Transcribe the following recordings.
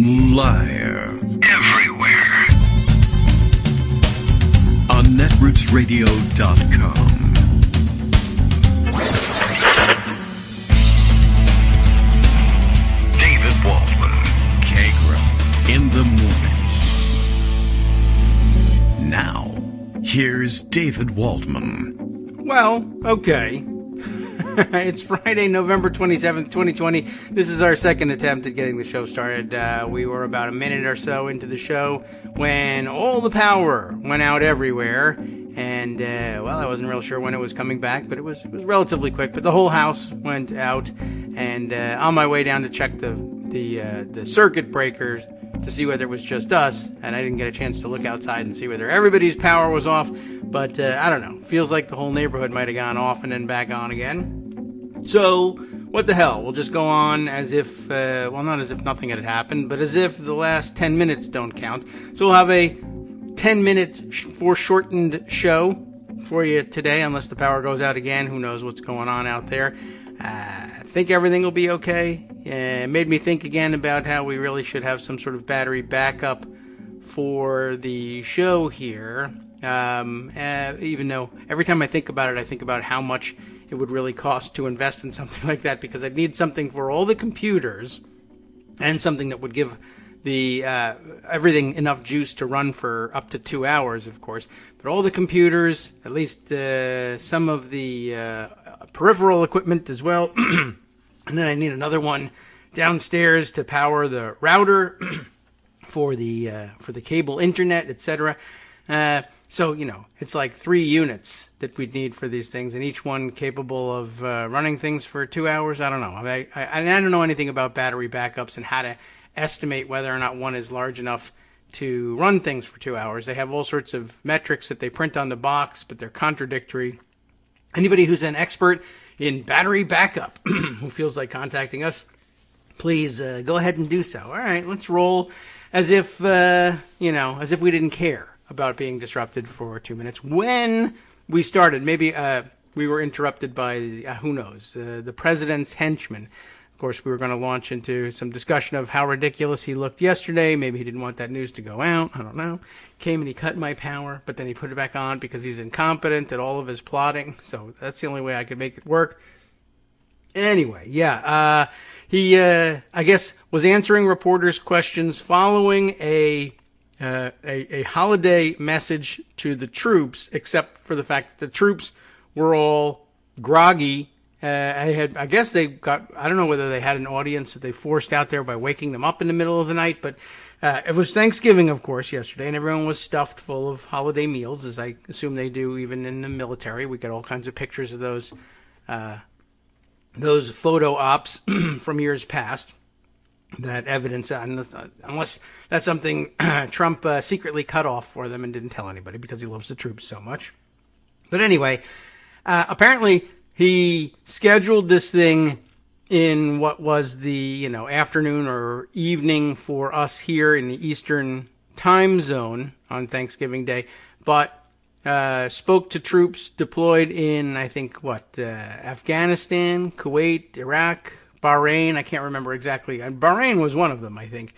Liar. Everywhere. On netrootsradio.com. David Waldman. Kagro. In the morning. Now, here's David Waldman. Well, okay. It's Friday, November 27th, 2020. This is our second attempt at getting the show started. We were about a minute or so into the show when all the power went out everywhere. And, well, I wasn't real sure when it was coming back, but it was relatively quick. But the whole house went out. And on my way down to check the circuit breakers to see whether it was just us, and I didn't get a chance to look outside and see whether everybody's power was off. But I don't know. Feels like the whole neighborhood might have gone off and then back on again. So, what the hell? We'll just go on as if, well, not as if nothing had happened, but as if the last 10 minutes don't count. So we'll have a 10-minute foreshortened show for you today, unless the power goes out again. Who knows what's going on out there. I think everything will be okay. It made me think again about how we really should have some sort of battery backup for the show here. Even though every time I think about it, I think about how much it would really cost to invest in something like that, because I'd need something for all the computers and something that would give the everything enough juice to run for up to 2 hours, of course. But all the computers, at least some of the peripheral equipment as well. And then I need another one downstairs to power the router for the cable internet, etc. So, you know, it's like 3 units that we'd need for these things, and each one capable of running things for 2 hours. I don't know. I don't know anything about battery backups and how to estimate whether or not one is large enough to run things for 2 hours. They have all sorts of metrics that they print on the box, but they're contradictory. Anybody who's an expert in battery backup who feels like contacting us, please go ahead and do so. All right, let's roll as if, as if we didn't care about being disrupted for 2 minutes. When we started, maybe we were interrupted by, who knows, the president's henchman. Of course, we were going to launch into some discussion of how ridiculous he looked yesterday. Maybe he didn't want that news to go out. I don't know. Came and he cut my power, but then he put it back on because he's incompetent at all of his plotting. So that's the only way I could make it work. Anyway, yeah. He, I guess, was answering reporters' questions following a holiday message to the troops, except for the fact that the troops were all groggy. I guess they got, I don't know whether they had an audience that they forced out there by waking them up in the middle of the night, but it was Thanksgiving, of course, yesterday, and everyone was stuffed full of holiday meals, as I assume they do even in the military. We got all kinds of pictures of those photo ops from years past. That evidence, unless that's something Trump secretly cut off for them and didn't tell anybody because he loves the troops so much. But anyway, apparently he scheduled this thing in what was the afternoon or evening for us here in the Eastern time zone on Thanksgiving Day, but spoke to troops deployed in, I think, Afghanistan, Kuwait, Iraq, Bahrain, I can't remember exactly. Bahrain was one of them, I think.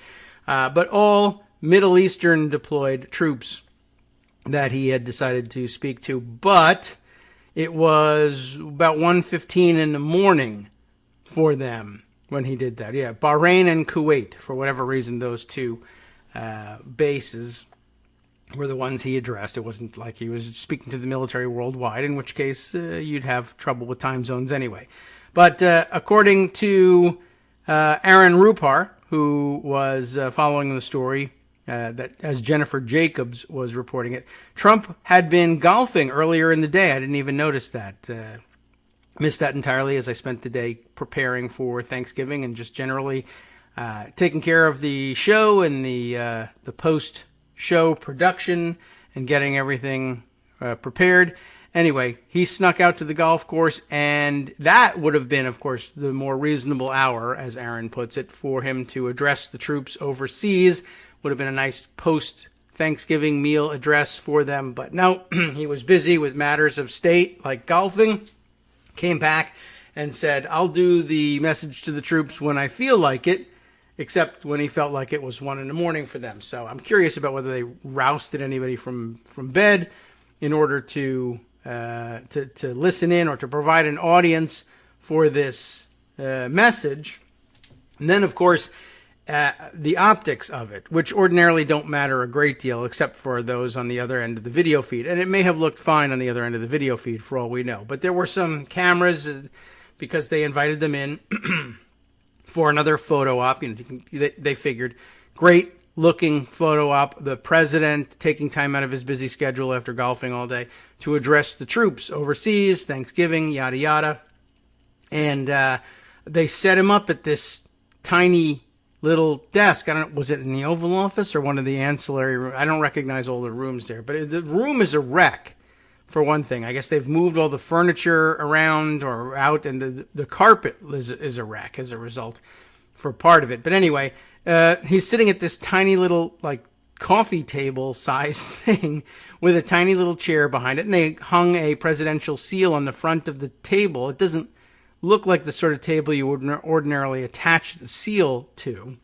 But all Middle Eastern deployed troops that he had decided to speak to. But it was about 1:15 in the morning for them when he did that. Yeah, Bahrain and Kuwait, for whatever reason, those two bases were the ones he addressed. It wasn't like he was speaking to the military worldwide, in which case you'd have trouble with time zones anyway. But according to Aaron Rupar, who was following the story, that as Jennifer Jacobs was reporting it, Trump had been golfing earlier in the day. I didn't even notice that. Missed that entirely as I spent the day preparing for Thanksgiving and just generally taking care of the show and the post-show production and getting everything prepared. Anyway, he snuck out to the golf course, and that would have been, of course, the more reasonable hour, as Aaron puts it, for him to address the troops overseas. Would have been a nice post-Thanksgiving meal address for them, but no, he was busy with matters of state, like golfing. Came back and said, I'll do the message to the troops when I feel like it, except when he felt like it was 1 a.m. for them. So I'm curious about whether they rousted anybody from bed in order to listen in or to provide an audience for this message. And then, of course, the optics of it, which ordinarily don't matter a great deal, except for those on the other end of the video feed. And it may have looked fine on the other end of the video feed for all we know. But there were some cameras because they invited them in for another photo op. They figured, great looking photo op. The president taking time out of his busy schedule after golfing all day to address the troops overseas, Thanksgiving, yada, yada. And they set him up at this tiny little desk. I don't know, was it in the Oval Office or one of the ancillary rooms? I don't recognize all the rooms there, but the room is a wreck, for one thing. I guess they've moved all the furniture around or out, and the carpet is a wreck as a result for part of it. But anyway, he's sitting at this tiny little, like, coffee table size thing with a tiny little chair behind it, and they hung a presidential seal on the front of the table. It doesn't look like the sort of table you would ordinarily attach the seal to.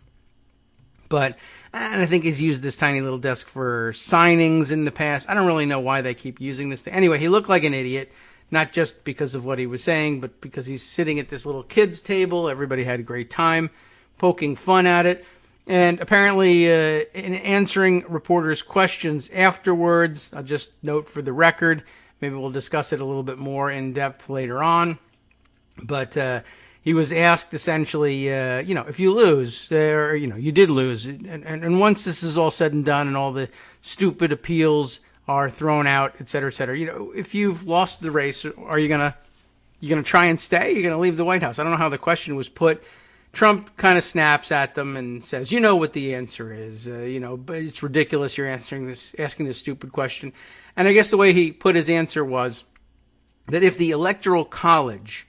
And I think he's used this tiny little desk for signings in the past. I don't really know why they keep using this thing. Anyway, he looked like an idiot, not just because of what he was saying, but because he's sitting at this little kid's table. Everybody had a great time poking fun at it. And apparently, in answering reporters' questions afterwards, I'll just note for the record, maybe we'll discuss it a little bit more in depth later on. But he was asked essentially, if you lose, or you did lose, and once this is all said and done, and all the stupid appeals are thrown out, et cetera, if you've lost the race, are you gonna try and stay? You're gonna leave the White House? I don't know how the question was put. Trump kind of snaps at them and says, "You know what the answer is. But it's ridiculous. You're asking this stupid question." And I guess the way he put his answer was that if the Electoral College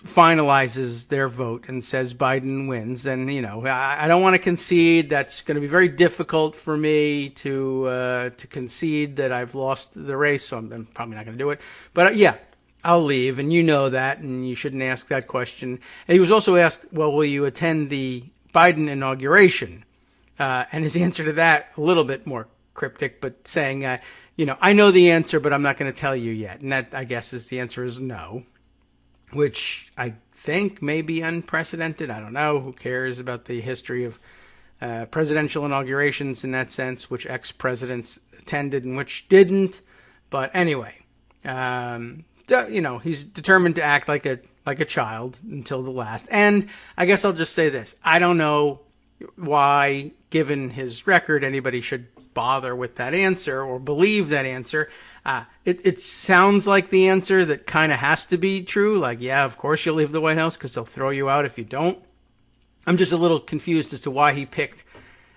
finalizes their vote and says Biden wins, then, I don't want to concede. That's going to be very difficult for me to concede that I've lost the race, so I'm probably not going to do it. But yeah, I'll leave, and you know that, and you shouldn't ask that question. And he was also asked, well, will you attend the Biden inauguration? And his answer to that, a little bit more cryptic, but saying, I know the answer, but I'm not going to tell you yet. And that, I guess, the answer is no, which I think may be unprecedented. I don't know. Who cares about the history of presidential inaugurations in that sense, which ex-presidents attended and which didn't. But anyway, he's determined to act like a child until the last. And I guess I'll just say this. I don't know why, given his record, anybody should bother with that answer or believe that answer. It sounds like the answer that kind of has to be true. Like, yeah, of course you'll leave the White House because they'll throw you out if you don't. I'm just a little confused as to why he picked.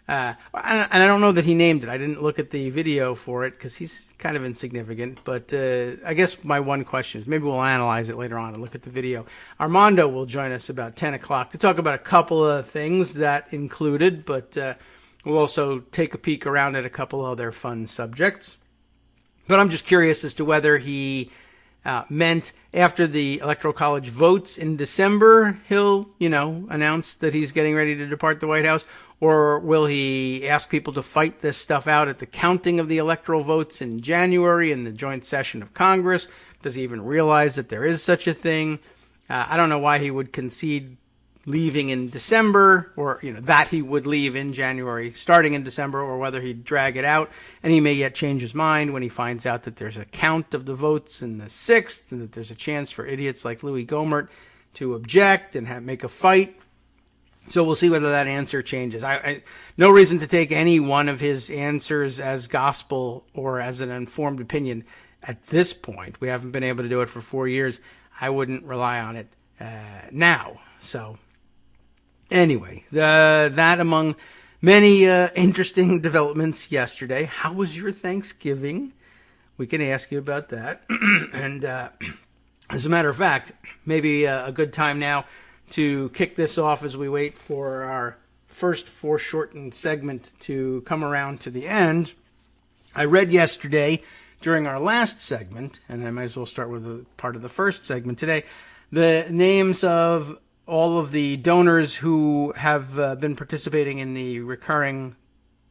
And I don't know that he named it. I didn't look at the video for it because he's kind of insignificant. But I guess my one question is, maybe we'll analyze it later on and look at the video. Armando will join us about 10 o'clock to talk about a couple of things that included, but we'll also take a peek around at a couple other fun subjects. But I'm just curious as to whether he meant after the Electoral College votes in December, he'll, announce that he's getting ready to depart the White House, or will he ask people to fight this stuff out at the counting of the electoral votes in January in the joint session of Congress? Does he even realize that there is such a thing? I don't know why he would concede leaving in December, or that he would leave in January starting in December, or whether he'd drag it out. And he may yet change his mind when he finds out that there's a count of the votes in the 6th, and that there's a chance for idiots like Louis Gohmert to object and make a fight. So we'll see whether that answer changes. I no reason to take any one of his answers as gospel or as an informed opinion at this point. We haven't been able to do it for 4 years. I wouldn't rely on it now. So anyway, that among many interesting developments yesterday. How was your Thanksgiving? We can ask you about that. And as a matter of fact, maybe a good time now to kick this off as we wait for our first foreshortened segment to come around to the end. I read yesterday during our last segment, and I might as well start with a part of the first segment today, the names of all of the donors who have been participating in the recurring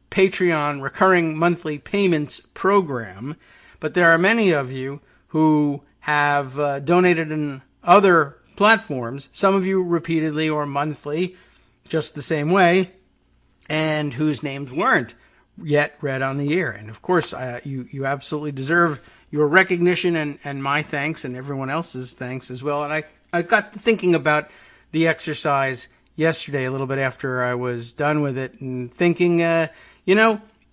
Patreon recurring monthly payments program, but there are many of you who have donated in other platforms, some of you repeatedly or monthly, just the same way, and whose names weren't yet read on the air. And of course, you absolutely deserve your recognition and my thanks and everyone else's thanks as well. And I got thinking about the exercise yesterday, a little bit after I was done with it, and thinking,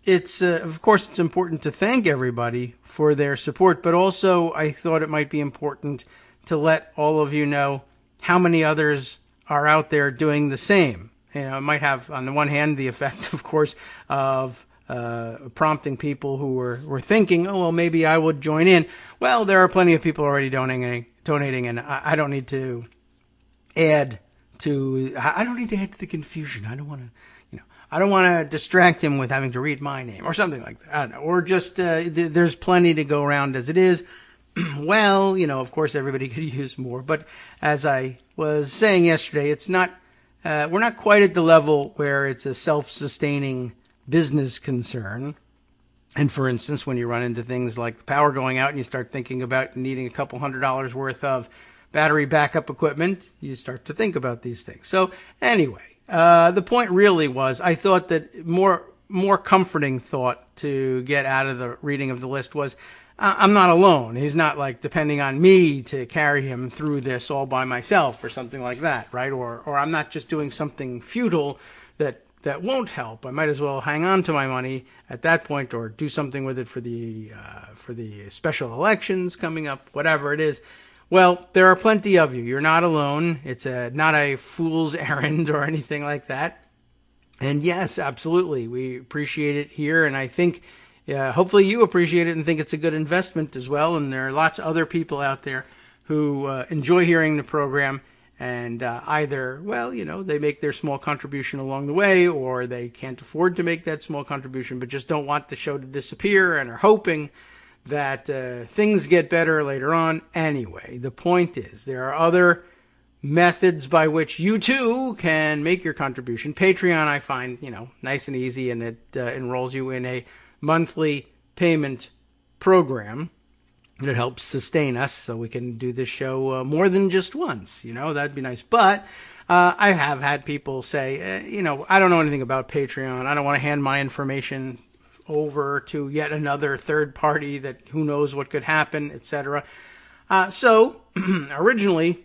it's of course it's important to thank everybody for their support, but also I thought it might be important to let all of you know how many others are out there doing the same. It might have, on the one hand, the effect, of course, of prompting people who were thinking, oh, well, maybe I would join in. Well, there are plenty of people already donating, and I don't need to add to the confusion. I don't want to distract him with having to read my name or something like that. I don't know. Or just, there's plenty to go around as it is. Well, of course, everybody could use more. But as I was saying yesterday, it's not, we're not quite at the level where it's a self-sustaining business concern. And for instance, when you run into things like the power going out and you start thinking about needing a couple $100s worth of battery backup equipment, you start to think about these things. So anyway, the point really was, I thought that more comforting thought to get out of the reading of the list was, I'm not alone. He's not like depending on me to carry him through this all by myself or something like that, right? Or I'm not just doing something futile that won't help. I might as well hang on to my money at that point, or do something with it for the special elections coming up, whatever it is. Well, there are plenty of you. You're not alone. It's not a fool's errand or anything like that. And yes, absolutely, we appreciate it here, and I think hopefully you appreciate it and think it's a good investment as well. And there are lots of other people out there who enjoy hearing the program, and either, they make their small contribution along the way, or they can't afford to make that small contribution, but just don't want the show to disappear and are hoping that things get better later on. Anyway, the point is, there are other methods by which you too can make your contribution. Patreon, I find, nice and easy, and it enrolls you in a monthly payment program that helps sustain us so we can do this show more than just once. That'd be nice. But I have had people say, I don't know anything about Patreon. I don't want to hand my information over to yet another third party that who knows what could happen, etc. So originally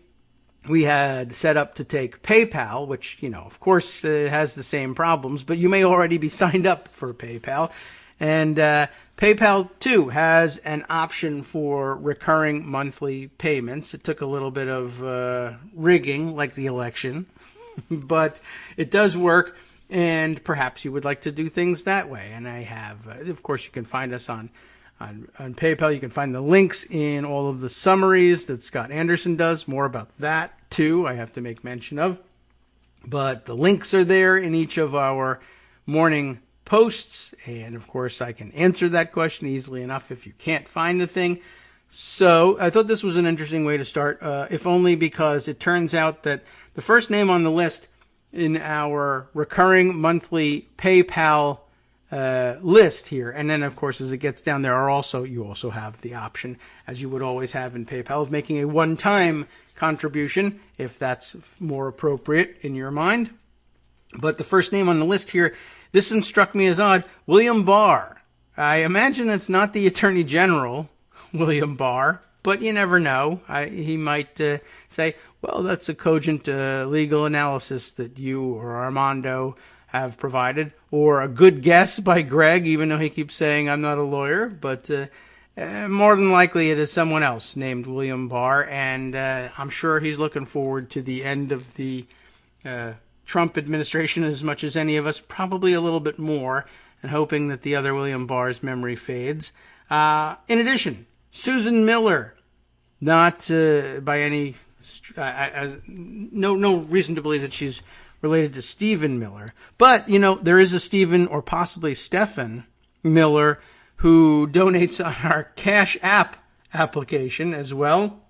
we had set up to take PayPal, which, of course has the same problems, but you may already be signed up for PayPal. And PayPal, too, has an option for recurring monthly payments. It took a little bit of rigging, like the election, but it does work. And perhaps you would like to do things that way. And I have, of course, you can find us on PayPal. You can find the links in all of the summaries that Scott Anderson does. More about that, too, I have to make mention of. But the links are there in each of our morning posts. And, of course, I can answer that question easily enough if you can't find the thing. So I thought this was an interesting way to start, if only because it turns out that the first name on the list in our recurring monthly PayPal list here. And then, of course, as it gets down, you also have the option, as you would always have in PayPal, of making a one-time contribution, if that's more appropriate in your mind. But the first name on the list here, this one struck me as odd, William Barr. I imagine it's not the Attorney General, William Barr, but you never know. He might say, well, that's a cogent legal analysis that you or Armando have provided, or a good guess by Greg, even though he keeps saying I'm not a lawyer, but more than likely it is someone else named William Barr, and I'm sure he's looking forward to the end of the Trump administration as much as any of us, probably a little bit more, and hoping that the other William Barr's memory fades. In addition, Susan Miller, not by any no reason to believe that she's related to Stephen Miller. But, there is a Stephen or possibly Stephen Miller who donates on our Cash App application as well.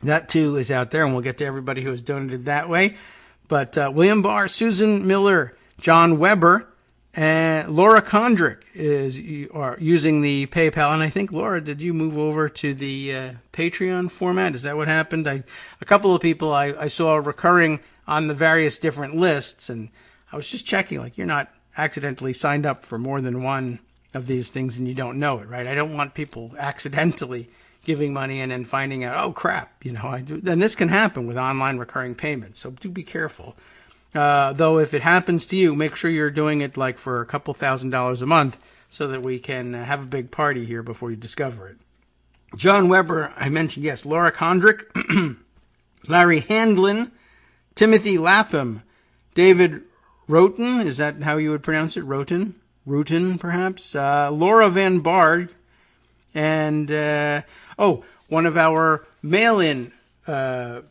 That too is out there, and we'll get to everybody who has donated that way. But William Barr, Susan Miller, John Weber, and Laura Condrick are using the PayPal. And I think, Laura, did you move over to the Patreon format? Is that what happened? A couple of people I saw recurring on the various different lists, and I was just checking, like, you're not accidentally signed up for more than one of these things and you don't know it, right? I don't want people accidentally giving money and then finding out, oh, crap, then this can happen with online recurring payments. So do be careful. Though if it happens to you, make sure you're doing it like for a couple $1,000s a month so that we can have a big party here before you discover it. John Weber, I mentioned, yes. Laura Condrick, Larry Handlin, Timothy Lapham, David Roten, is that how you would pronounce it? Roten, perhaps. Laura Van Bard, and one of our mail-in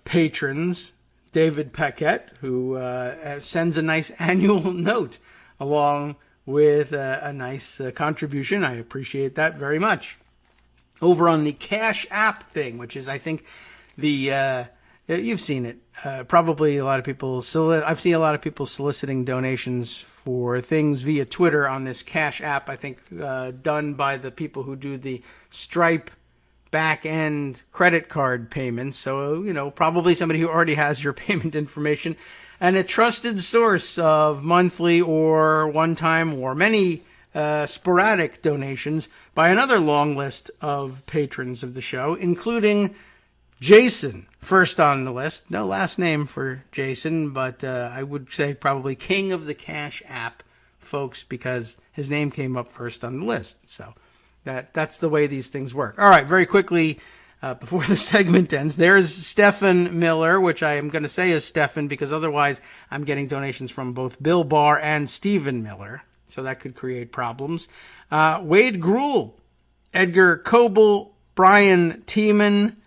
patrons, David Paquette, who sends a nice annual note along with a nice contribution. I appreciate that very much. Over on the Cash App thing, which is, I think, you've seen it. Probably a lot of people. I've seen a lot of people soliciting donations for things via Twitter on this Cash App. I think done by the people who do the Stripe back-end credit card payments. So, probably somebody who already has your payment information, and a trusted source of monthly or one-time or many sporadic donations by another long list of patrons of the show, including Jason, first on the list. No last name for Jason, but I would say probably king of the Cash App folks, because his name came up first on the list. So that's the way these things work. All right, very quickly, before the segment ends, there's Stephen Miller, which I am going to say is Stephen because otherwise I'm getting donations from both Bill Barr and Stephen Miller, so that could create problems. Wade Gruhl, Edgar Coble, Brian Tiemann,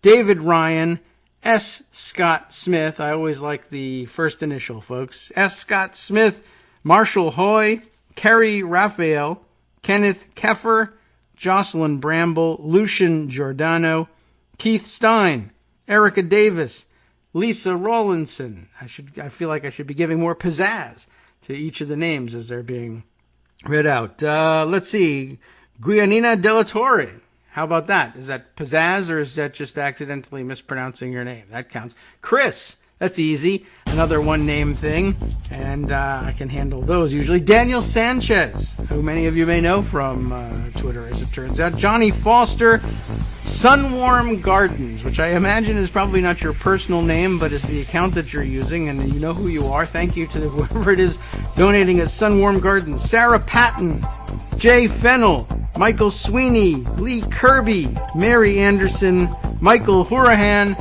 David Ryan, S. Scott Smith. I always like the first initial, folks. S. Scott Smith, Marshall Hoy, Kerry Raphael, Kenneth Keffer, Jocelyn Bramble, Lucian Giordano, Keith Stein, Erica Davis, Lisa Rawlinson. I feel like I should be giving more pizzazz to each of the names as they're being read out. Let's see. Guianina Della Torre. How about that? Is that pizzazz, or is that just accidentally mispronouncing your name? That counts. Chris, that's easy. Another one-name thing, and I can handle those usually. Daniel Sanchez, who many of you may know from Twitter, as it turns out. Johnny Foster, Sunwarm Gardens, which I imagine is probably not your personal name, but is the account that you're using, and you know who you are. Thank you to whoever it is donating as Sunwarm Gardens. Sarah Patton, Jay Fennell, Michael Sweeney, Lee Kirby, Mary Anderson, Michael Hurahan,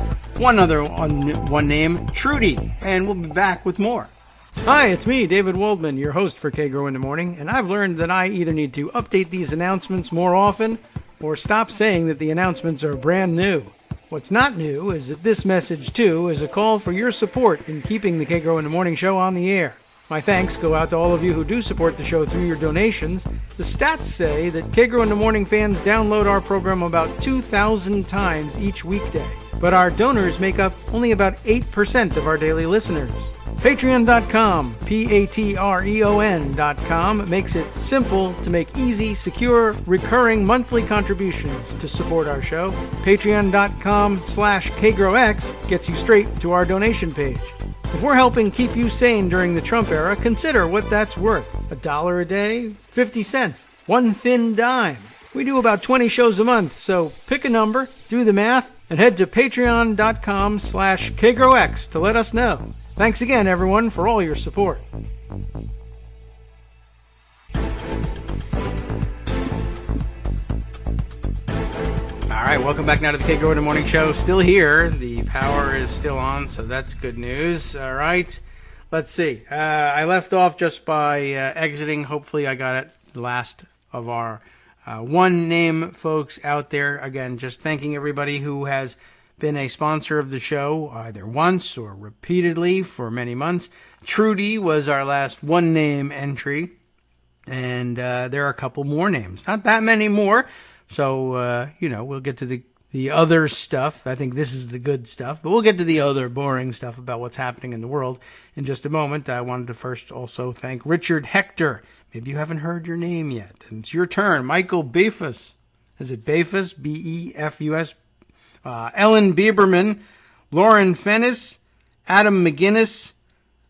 one name, Trudy, and we'll be back with more. Hi, it's me, David Waldman, your host for Kagro in the Morning, and I've learned that I either need to update these announcements more often or stop saying that the announcements are brand new. What's not new is that this message, too, is a call for your support in keeping the Kagro in the Morning show on the air. My thanks go out to all of you who do support the show through your donations. The stats say that Kagro in the Morning fans download our program about 2,000 times each weekday, but our donors make up only about 8% of our daily listeners. Patreon.com, Patreon.com, makes it simple to make easy, secure, recurring monthly contributions to support our show. Patreon.com/KagroX gets you straight to our donation page. If we're helping keep you sane during the Trump era, consider what that's worth. $1 a day? 50 cents? One thin dime? We do about 20 shows a month, so pick a number, do the math, and head to patreon.com/KagroX to let us know. Thanks again, everyone, for all your support. All right, welcome back now to the Kagro in the Morning Show. Still here. The power is still on, so that's good news. All right, let's see. I left off just by exiting. Hopefully I got it last of our one-name folks out there. Again, just thanking everybody who has been a sponsor of the show either once or repeatedly for many months. Trudy was our last one-name entry, and there are a couple more names. Not that many more. So, we'll get to the other stuff. I think this is the good stuff, but we'll get to the other boring stuff about what's happening in the world in just a moment. I wanted to first also thank Richard Hector. Maybe you haven't heard your name yet, and it's your turn. Michael Befus. Is it Befus? B-E-F-U-S. Ellen Bieberman, Lauren Fennis, Adam McGinnis,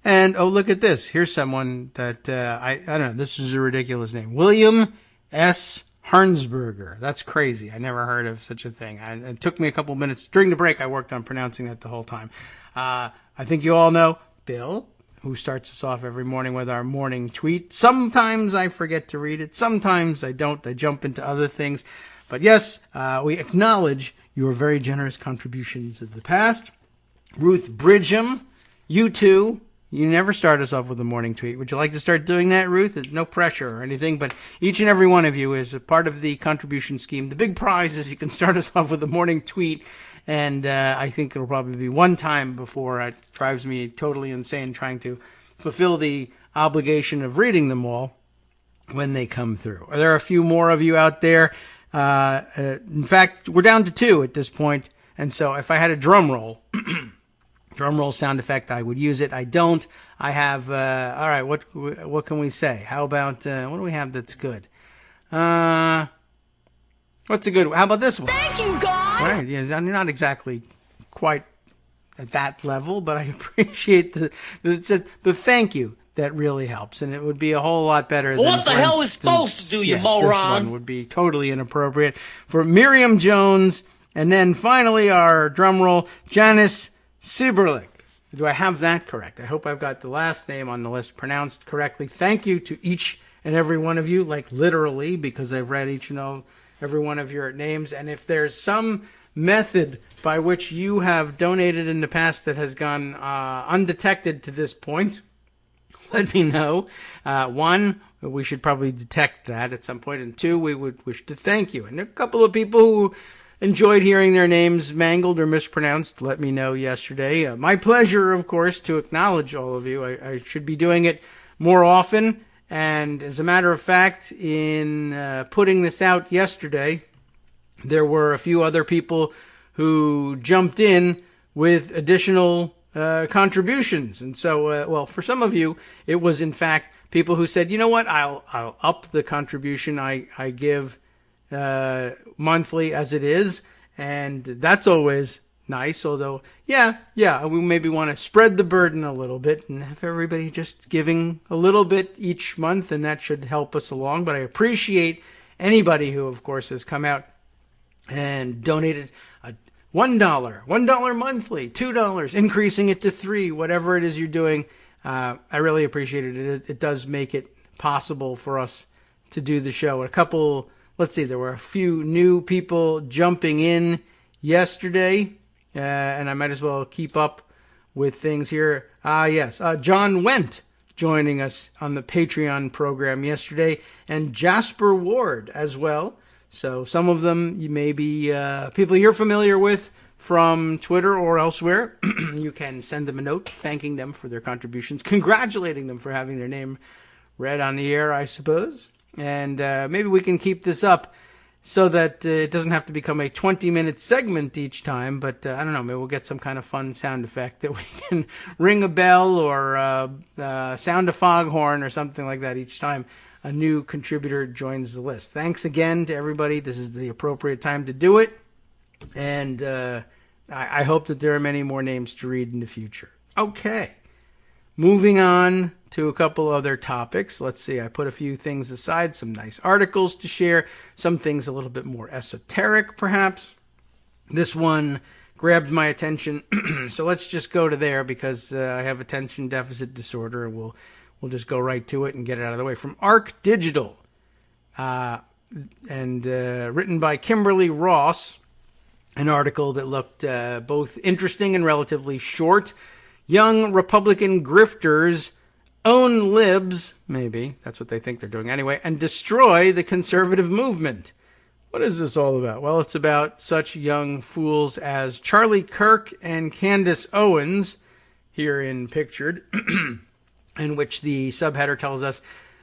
and oh, look at this. Here's someone that I don't know. This is a ridiculous name. William S. Harnsberger. That's crazy. I never heard of such a thing. It took me a couple minutes. During the break, I worked on pronouncing that the whole time. I think you all know Bill, who starts us off every morning with our morning tweet. Sometimes I forget to read it. Sometimes I don't. I jump into other things. But yes, we acknowledge your very generous contributions of the past. Ruth Bridgham, you too. You never start us off with a morning tweet. Would you like to start doing that, Ruth? There's no pressure or anything, but each and every one of you is a part of the contribution scheme. The big prize is you can start us off with a morning tweet, and I think it'll probably be one time before it drives me totally insane trying to fulfill the obligation of reading them all when they come through. There are a few more of you out there. In fact, we're down to 2 at this point, and so if I had a drum roll... drum roll sound effect, I would use it. I don't. I have, all right, what can we say? How about, what do we have that's good? What's a good, how about this one? Thank you, God! Right, yeah, I'm not exactly quite at that level, but I appreciate the thank you. That really helps, and it would be a whole lot better than, what the hell is supposed to do, you moron? This one would be totally inappropriate. For Miriam Jones, and then finally our drum roll, Janice Sieberlich. Do I have that correct? I hope I've got the last name on the list pronounced correctly. Thank you to each and every one of you, like literally, because I've read each and every one of your names. And if there's some method by which you have donated in the past that has gone undetected to this point, let me know. 1, we should probably detect that at some point. And 2, we would wish to thank you. And a couple of people who enjoyed hearing their names mangled or mispronounced, let me know yesterday. My pleasure, of course, to acknowledge all of you. I should be doing it more often. And as a matter of fact, in putting this out yesterday, there were a few other people who jumped in with additional contributions. And so, well, for some of you, it was in fact people who said, you know what, I'll up the contribution I give monthly as it is, and that's always nice. Although, yeah, we maybe want to spread the burden a little bit and have everybody just giving a little bit each month, and that should help us along. But I appreciate anybody who, of course, has come out and donated $1 monthly, $2, increasing it to $3, whatever it is you're doing. I really appreciate it. It does make it possible for us to do the show. Let's see, there were a few new people jumping in yesterday, and I might as well keep up with things here. Yes, John Wendt joining us on the Patreon program yesterday, and Jasper Ward as well. So some of them you may be people you're familiar with from Twitter or elsewhere. You can send them a note thanking them for their contributions, congratulating them for having their name read on the air, I suppose. And maybe we can keep this up so that it doesn't have to become a 20-minute segment each time. But I don't know, maybe we'll get some kind of fun sound effect that we can ring a bell or sound a foghorn or something like that each time a new contributor joins the list. Thanks again to everybody. This is the appropriate time to do it. And I hope that there are many more names to read in the future. Okay. Moving on to a couple other topics. Let's see. I put a few things aside, some nice articles to share, some things a little bit more esoteric, perhaps. This one grabbed my attention, so let's just go to there because I have attention deficit disorder, and we'll just go right to it and get it out of the way. From Arc Digital, and written by Kimberly Ross, an article that looked both interesting and relatively short. Young Republican grifters own libs, maybe, that's what they think they're doing anyway, and destroy the conservative movement. What is this all about? Well, it's about such young fools as Charlie Kirk and Candace Owens, herein pictured, in which the subheader tells us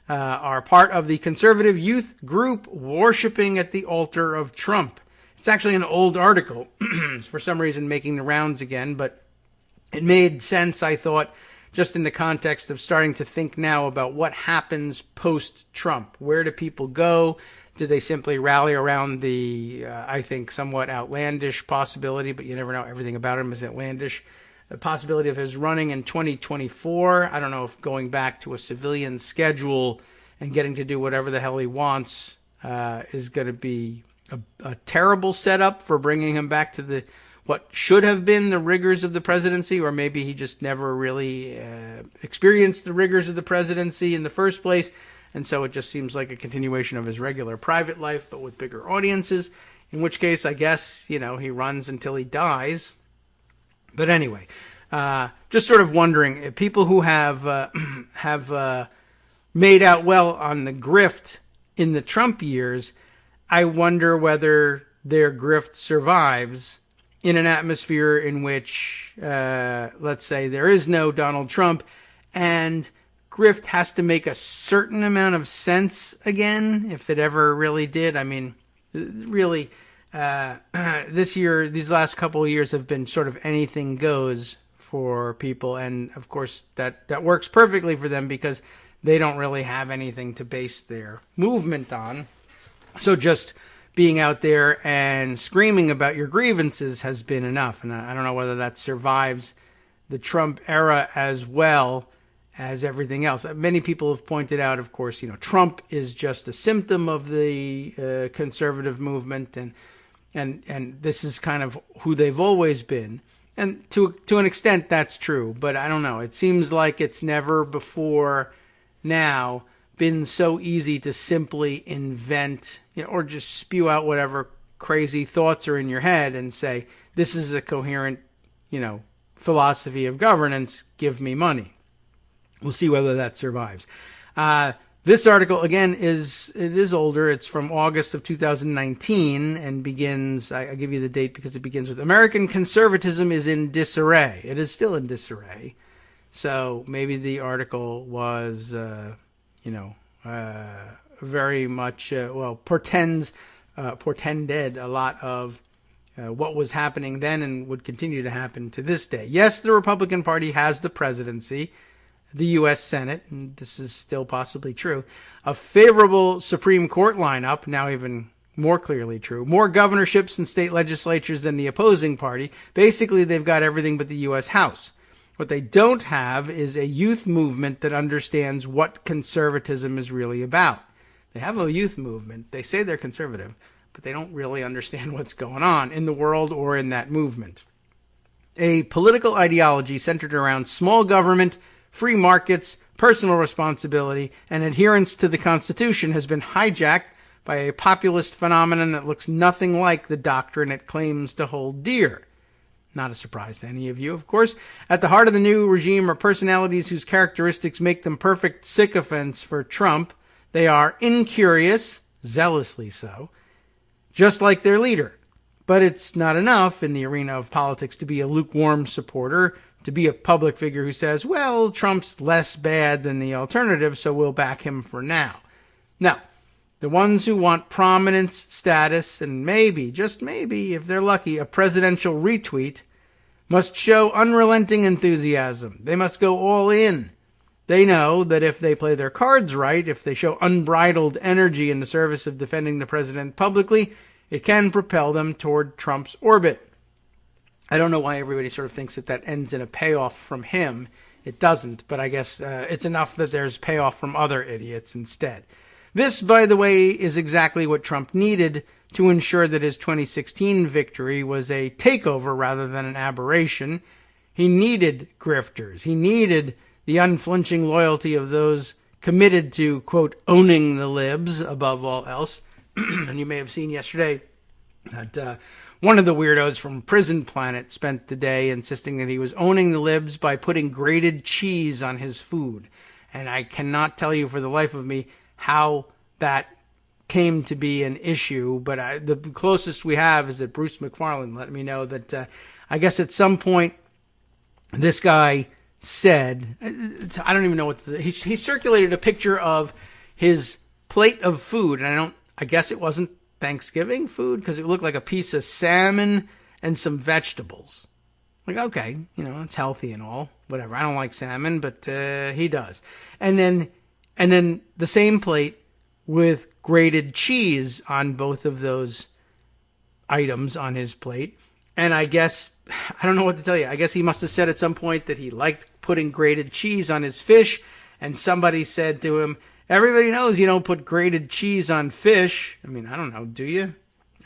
are part of the conservative youth group worshiping at the altar of Trump. It's actually an old article. It's for some reason making the rounds again, but it made sense, I thought, just in the context of starting to think now about what happens post-Trump. Where do people go? Do they simply rally around the, I think, somewhat outlandish possibility, but you never know, everything about him is outlandish, the possibility of his running in 2024? I don't know if going back to a civilian schedule and getting to do whatever the hell he wants is going to be a terrible setup for bringing him back to what should have been the rigors of the presidency, or maybe he just never really experienced the rigors of the presidency in the first place, and so it just seems like a continuation of his regular private life, but with bigger audiences, in which case, I guess, he runs until he dies. But anyway, just sort of wondering, if people who have made out well on the grift in the Trump years, I wonder whether their grift survives in an atmosphere in which, let's say, there is no Donald Trump, and grift has to make a certain amount of sense again, if it ever really did. I mean, really, this year, these last couple of years have been sort of anything goes for people, and of course that works perfectly for them because they don't really have anything to base their movement on. So just being out there and screaming about your grievances has been enough. And I don't know whether that survives the Trump era as well as everything else. Many people have pointed out, of course, Trump is just a symptom of the conservative movement, and this is kind of who they've always been. And to an extent, that's true. But I don't know. It seems like it's never before now been so easy to simply invent, or just spew out whatever crazy thoughts are in your head and say, this is a coherent, philosophy of governance, give me money. We'll see whether that survives. This article, again, is older. It's from August of 2019 and begins, I give you the date because it begins with, American conservatism is in disarray. It is still in disarray. So maybe the article was, very much, portended a lot of what was happening then and would continue to happen to this day. Yes, the Republican Party has the presidency, the U.S. Senate, and this is still possibly true, a favorable Supreme Court lineup, now even more clearly true, more governorships and state legislatures than the opposing party. Basically, they've got everything but the U.S. House. What they don't have is a youth movement that understands what conservatism is really about. They have a youth movement. They say they're conservative, but they don't really understand what's going on in the world or in that movement. A political ideology centered around small government, free markets, personal responsibility, and adherence to the Constitution has been hijacked by a populist phenomenon that looks nothing like the doctrine it claims to hold dear. Not a surprise to any of you, of course. At the heart of the new regime are personalities whose characteristics make them perfect sycophants for Trump. They are incurious, zealously so, just like their leader. But it's not enough in the arena of politics to be a lukewarm supporter, to be a public figure who says, well, Trump's less bad than the alternative, so we'll back him for now. No. The ones who want prominence, status, and maybe, just maybe, if they're lucky, a presidential retweet, must show unrelenting enthusiasm. They must go all in. They know that if they play their cards right, if they show unbridled energy in the service of defending the president publicly, it can propel them toward Trump's orbit. I don't know why everybody sort of thinks that ends in a payoff from him. It doesn't, but I guess it's enough that there's payoff from other idiots instead. This, by the way, is exactly what Trump needed to ensure that his 2016 victory was a takeover rather than an aberration. He needed grifters. He needed the unflinching loyalty of those committed to, quote, owning the libs above all else. And you may have seen yesterday that one of the weirdos from Prison Planet spent the day insisting that he was owning the libs by putting grated cheese on his food. And I cannot tell you for the life of me how that came to be an issue, but the closest we have is that Bruce McFarland let me know that I guess at some point this guy said, I don't even know what he circulated a picture of his plate of food, and I guess it wasn't Thanksgiving food? Because it looked like a piece of salmon and some vegetables. Like, okay, it's healthy and all, whatever. I don't like salmon, but he does. And then the same plate with grated cheese on both of those items on his plate. And I guess, I don't know what to tell you. I guess he must have said at some point that he liked putting grated cheese on his fish. And somebody said to him, everybody knows you don't put grated cheese on fish. I mean, I don't know, do you?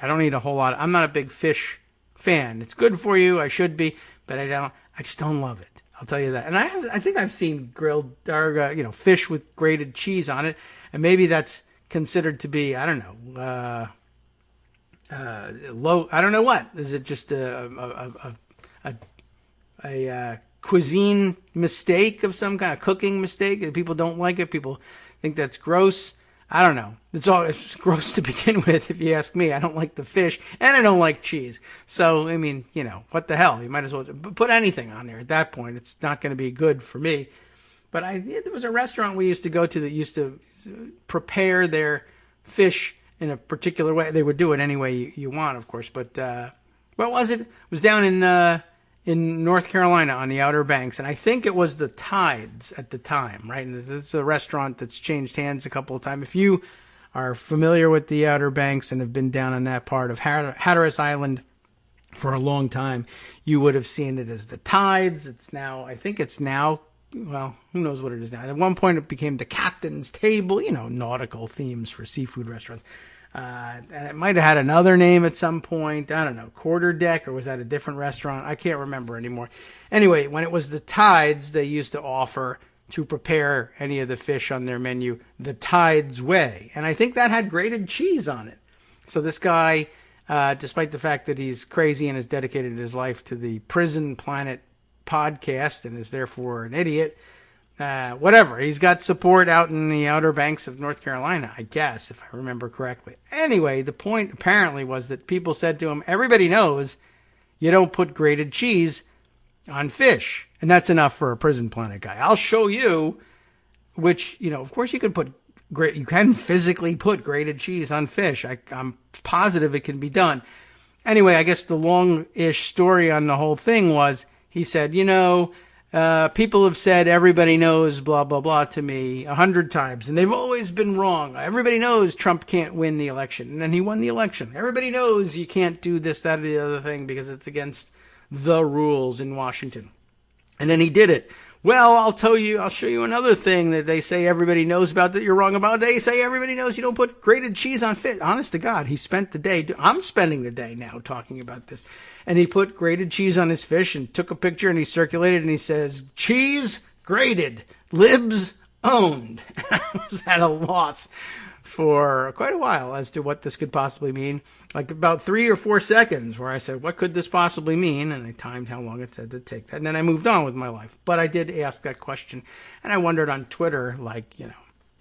I don't eat a whole lot. I'm not a big fish fan. It's good for you. I should be, but I just don't love it. I'll tell you that. And I think I've seen grilled, or, fish with grated cheese on it. And maybe that's considered to be, I don't know, low. I don't know what. Is it just a cuisine mistake of some kind, of cooking mistake? People don't like it. People think that's gross. I don't know. It's gross to begin with, if you ask me. I don't like the fish, and I don't like cheese. So, I mean, what the hell? You might as well put anything on there at that point. It's not going to be good for me. But there was a restaurant we used to go to that used to prepare their fish in a particular way. They would do it any way you want, of course. But what was it? It was down in North Carolina on the Outer Banks, and I think it was the Tides at the time, right? And it's a restaurant that's changed hands a couple of times. If you are familiar with the Outer Banks and have been down on that part of Hatteras Island for a long time, you would have seen it as the Tides. I think it's now, well, who knows what it is now. At one point, it became the Captain's Table, nautical themes for seafood restaurants. And it might have had another name at some point. I don't know, Quarter Deck, or was that a different restaurant? I can't remember anymore. Anyway, when it was the Tides, they used to offer to prepare any of the fish on their menu the Tides way. And I think that had grated cheese on it. So this guy, despite the fact that he's crazy and has dedicated his life to the Prison Planet podcast and is therefore an idiot, whatever. He's got support out in the Outer Banks of North Carolina, I guess, if I remember correctly. Anyway, the point apparently was that people said to him, everybody knows you don't put grated cheese on fish. And that's enough for a Prison Planet guy. I'll show you, which, of course you can physically put grated cheese on fish. I'm positive it can be done. Anyway, I guess the long-ish story on the whole thing was, he said, people have said everybody knows blah, blah, blah to me 100 times, and they've always been wrong. Everybody knows Trump can't win the election, and then he won the election. Everybody knows you can't do this, that, or the other thing because it's against the rules in Washington. And then he did it. Well, I'll show you another thing that they say everybody knows about that you're wrong about. They say everybody knows you don't put grated cheese on fish. Honest to God, he spent the day. I'm spending the day now talking about this. And he put grated cheese on his fish and took a picture and he circulated and he says, cheese grated, libs owned. I was at a loss for quite a while as to what this could possibly mean. Like about 3 or 4 seconds where I said, what could this possibly mean? And I timed how long it said to take that. And then I moved on with my life. But I did ask that question. And I wondered on Twitter,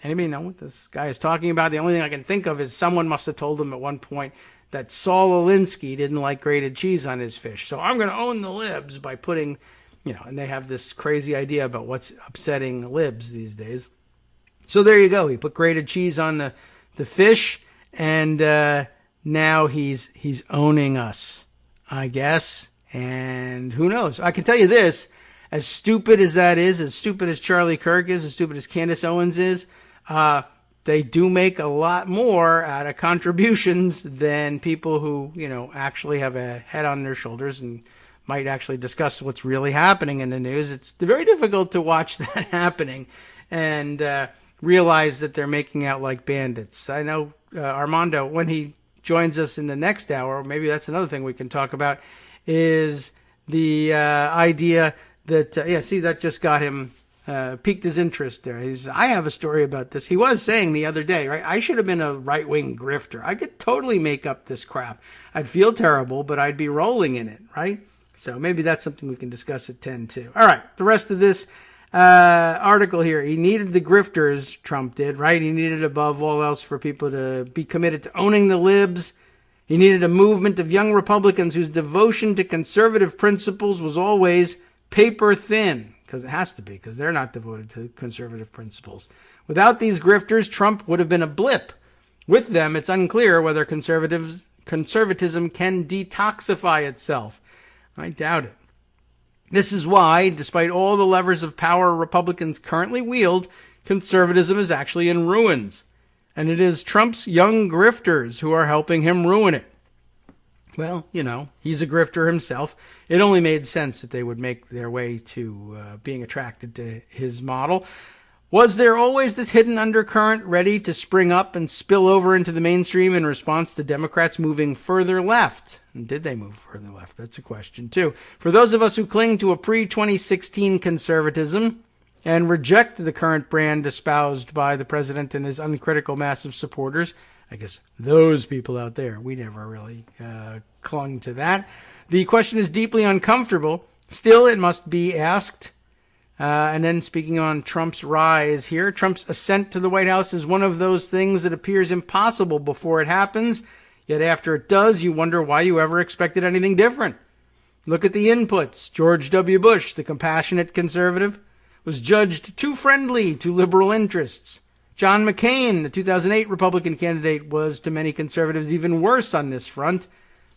anybody know what this guy is talking about? The only thing I can think of is someone must have told him at one point that Saul Alinsky didn't like grated cheese on his fish. So I'm going to own the libs by putting, and they have this crazy idea about what's upsetting libs these days. So there you go. He put grated cheese on the fish, and now he's owning us, I guess. And who knows? I can tell you this, as stupid as that is, as stupid as Charlie Kirk is, as stupid as Candace Owens is, they do make a lot more out of contributions than people who, actually have a head on their shoulders and might actually discuss what's really happening in the news. It's very difficult to watch that happening and realize that they're making out like bandits. I know Armando, when he joins us in the next hour, maybe that's another thing we can talk about, is the idea that, that just got him, piqued his interest there. I have a story about this. He was saying the other day, right, I should have been a right-wing grifter. I could totally make up this crap. I'd feel terrible, but I'd be rolling in it, right? So maybe that's something we can discuss at 10 too. All right, the rest of this article here. He needed the grifters, Trump did, right? He needed above all else for people to be committed to owning the libs. He needed a movement of young Republicans whose devotion to conservative principles was always paper thin, because it has to be, because they're not devoted to conservative principles. Without these grifters, Trump would have been a blip With them, it's unclear whether conservatism can detoxify itself. I doubt it. This is why, despite all the levers of power Republicans currently wield, conservatism is actually in ruins. And it is Trump's young grifters who are helping him ruin it. Well, he's a grifter himself. It only made sense that they would make their way to being attracted to his model. Was there always this hidden undercurrent ready to spring up and spill over into the mainstream in response to Democrats moving further left? And did they move further left? That's a question, too. For those of us who cling to a pre-2016 conservatism and reject the current brand espoused by the president and his uncritical mass of supporters, I guess those people out there, we never really clung to that. The question is deeply uncomfortable. Still, it must be asked. And then speaking on Trump's rise here, Trump's ascent to the White House is one of those things that appears impossible before it happens. Yet after it does, you wonder why you ever expected anything different. Look at the inputs. George W. Bush, the compassionate conservative, was judged too friendly to liberal interests. John McCain, the 2008 Republican candidate, was to many conservatives even worse on this front.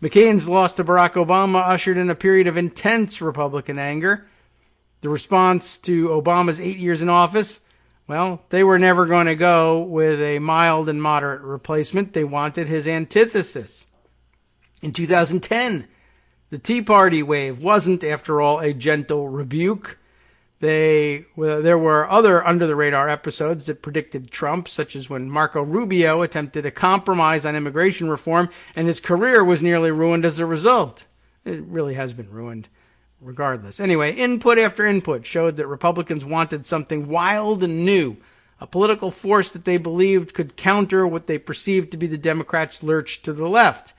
McCain's loss to Barack Obama ushered in a period of intense Republican anger. The response to Obama's 8 years in office, well, they were never going to go with a mild and moderate replacement. They wanted his antithesis. In 2010, the Tea Party wave wasn't, after all, a gentle rebuke. There were other under-the-radar episodes that predicted Trump, such as when Marco Rubio attempted a compromise on immigration reform, and his career was nearly ruined as a result. It really has been ruined. Regardless. Anyway, input after input showed that Republicans wanted something wild and new, a political force that they believed could counter what they perceived to be the Democrats' lurch to the left.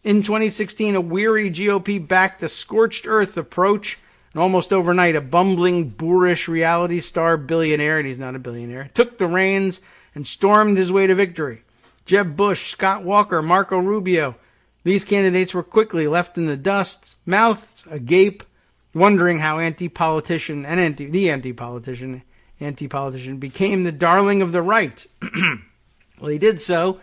In 2016, a weary GOP backed a scorched earth approach, and almost overnight, a bumbling, boorish reality star billionaire, and he's not a billionaire, took the reins and stormed his way to victory. Jeb Bush, Scott Walker, Marco Rubio, these candidates were quickly left in the dust, mouths agape, wondering how anti-politician became the darling of the right. Well, he did so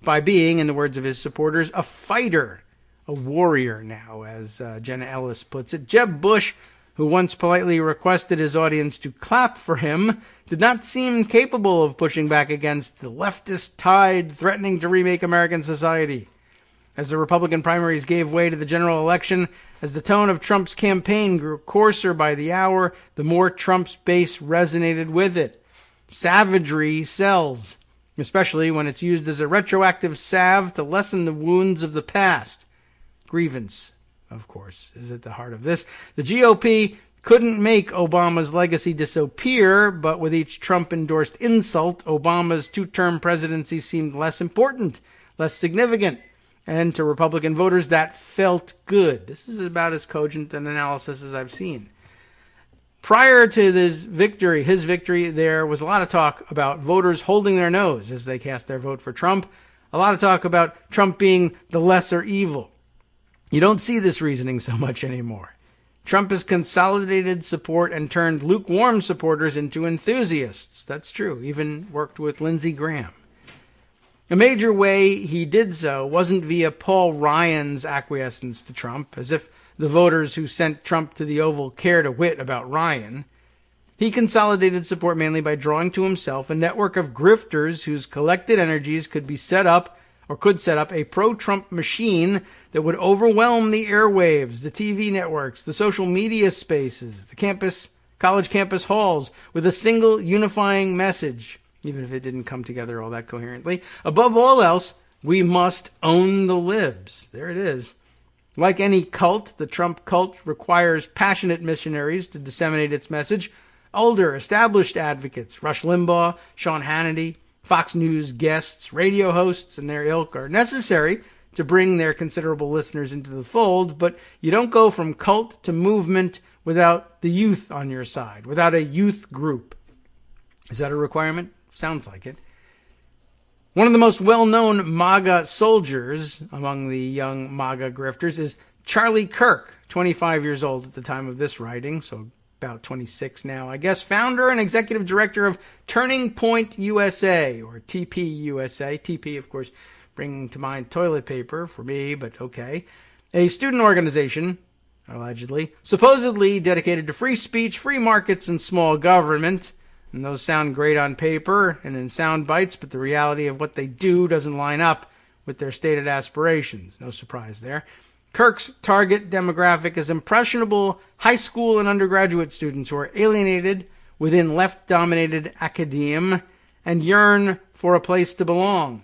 by being, in the words of his supporters, a fighter, a warrior now, as Jenna Ellis puts it. Jeb Bush, who once politely requested his audience to clap for him, did not seem capable of pushing back against the leftist tide threatening to remake American society. As the Republican primaries gave way to the general election, as the tone of Trump's campaign grew coarser by the hour, the more Trump's base resonated with it. Savagery sells, especially when it's used as a retroactive salve to lessen the wounds of the past. Grievance, of course, is at the heart of this. The GOP couldn't make Obama's legacy disappear, but with each Trump-endorsed insult, Obama's two-term presidency seemed less important, less significant. And to Republican voters, that felt good. This is about as cogent an analysis as I've seen. Prior to his victory, there was a lot of talk about voters holding their nose as they cast their vote for Trump. A lot of talk about Trump being the lesser evil. You don't see this reasoning so much anymore. Trump has consolidated support and turned lukewarm supporters into enthusiasts. That's true. Even worked with Lindsey Graham. A major way he did so wasn't via Paul Ryan's acquiescence to Trump, as if the voters who sent Trump to the Oval cared a whit about Ryan. He consolidated support mainly by drawing to himself a network of grifters whose collected energies could set up a pro-Trump machine that would overwhelm the airwaves, the TV networks, the social media spaces, the college campus halls with a single unifying message. Even if it didn't come together all that coherently. Above all else, we must own the libs. There it is. Like any cult, the Trump cult requires passionate missionaries to disseminate its message. Older, established advocates, Rush Limbaugh, Sean Hannity, Fox News guests, radio hosts, and their ilk are necessary to bring their considerable listeners into the fold, but you don't go from cult to movement without the youth on your side, without a youth group. Is that a requirement? Sounds like it. One of the most well-known MAGA soldiers among the young MAGA grifters is Charlie Kirk, 25 years old at the time of this writing, so about 26 now, I guess. Founder and executive director of Turning Point USA, or TP USA. TP, of course, bringing to mind toilet paper for me, but okay. A student organization, allegedly, supposedly dedicated to free speech, free markets, and small government. And those sound great on paper and in sound bites, but the reality of what they do doesn't line up with their stated aspirations. No surprise there. Kirk's target demographic is impressionable high school and undergraduate students who are alienated within left-dominated academe and yearn for a place to belong.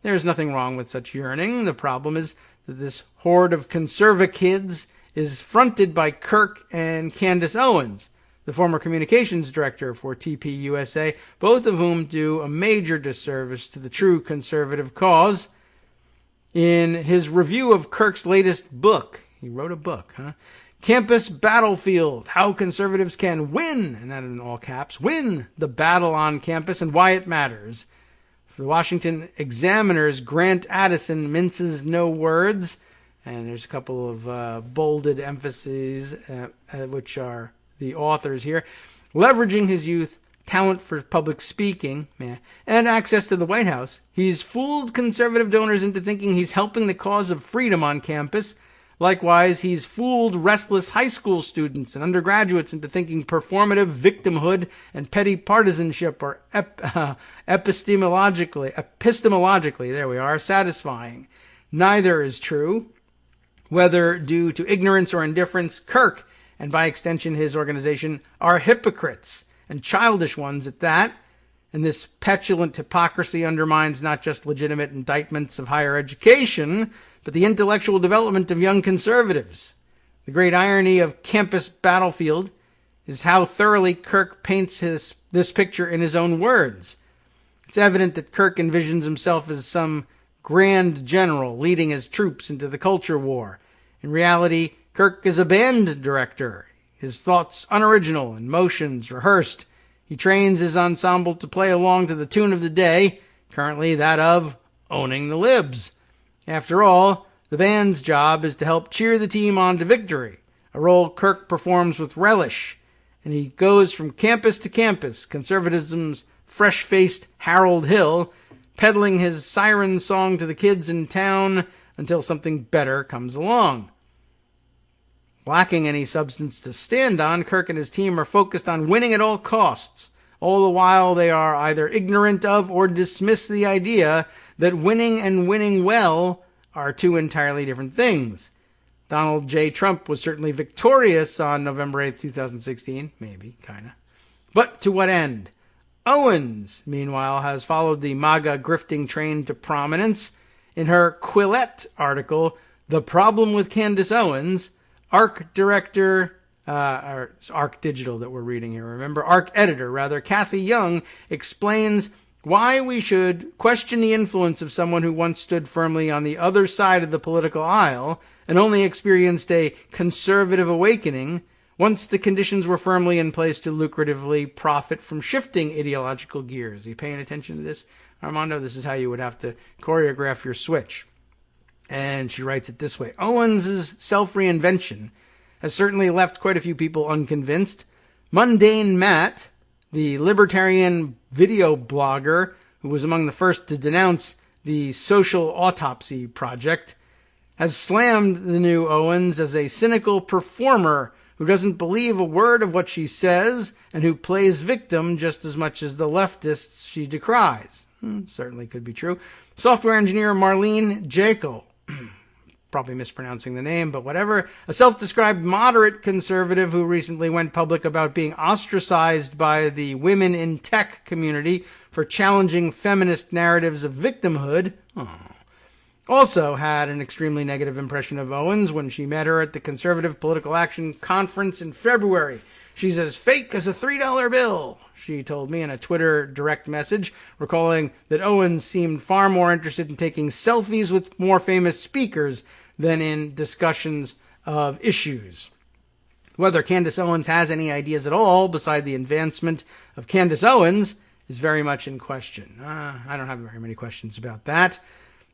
There's nothing wrong with such yearning. The problem is that this horde of conserva kids is fronted by Kirk and Candace Owens, the former communications director for TP USA, both of whom do a major disservice to the true conservative cause. In his review of Kirk's latest book, he wrote a book, Campus Battlefield, How Conservatives Can Win, and that in all caps, win the battle on campus and why it matters. For the Washington Examiner's Grant Addison minces no words, and there's a couple of bolded emphases, which are the authors here. Leveraging his youth, talent for public speaking, and access to the White House, he's fooled conservative donors into thinking he's helping the cause of freedom on campus. Likewise, he's fooled restless high school students and undergraduates into thinking performative victimhood and petty partisanship are epistemologically, there we are, satisfying. Neither is true. Whether due to ignorance or indifference, Kirk, and by extension his organization, are hypocrites, and childish ones at that. And this petulant hypocrisy undermines not just legitimate indictments of higher education, but the intellectual development of young conservatives. The great irony of Campus Battlefield is how thoroughly Kirk paints this picture in his own words. It's evident that Kirk envisions himself as some grand general leading his troops into the culture war. In reality, Kirk is a band director, his thoughts unoriginal and motions rehearsed. He trains his ensemble to play along to the tune of the day, currently that of Owning the Libs. After all, the band's job is to help cheer the team on to victory, a role Kirk performs with relish, and he goes from campus to campus, conservatism's fresh-faced Harold Hill, peddling his siren song to the kids in town until something better comes along. Lacking any substance to stand on, Kirk and his team are focused on winning at all costs. All the while they are either ignorant of or dismiss the idea that winning and winning well are two entirely different things. Donald J. Trump was certainly victorious on November 8th, 2016. Maybe, kinda. But to what end? Owens, meanwhile, has followed the MAGA grifting train to prominence. In her Quillette article, The Problem with Candace Owens, ARC director, or it's ARC Digital that we're reading here, remember? ARC editor, rather, Kathy Young, explains why we should question the influence of someone who once stood firmly on the other side of the political aisle and only experienced a conservative awakening once the conditions were firmly in place to lucratively profit from shifting ideological gears. Are you paying attention to this, Armando? This is how you would have to choreograph your switch. And she writes it this way. Owens' self-reinvention has certainly left quite a few people unconvinced. Mundane Matt, the libertarian video blogger who was among the first to denounce the social autopsy project, has slammed the new Owens as a cynical performer who doesn't believe a word of what she says and who plays victim just as much as the leftists she decries. Certainly could be true. Software engineer Marlene Jekyll, probably mispronouncing the name, but whatever, a self-described moderate conservative who recently went public about being ostracized by the women in tech community for challenging feminist narratives of victimhood, also had an extremely negative impression of Owens when she met her at the Conservative Political Action Conference in February. She's as fake as a $3 bill, she told me in a Twitter direct message, recalling that Owens seemed far more interested in taking selfies with more famous speakers than in discussions of issues. Whether Candace Owens has any ideas at all beside the advancement of Candace Owens is very much in question. I don't have very many questions about that.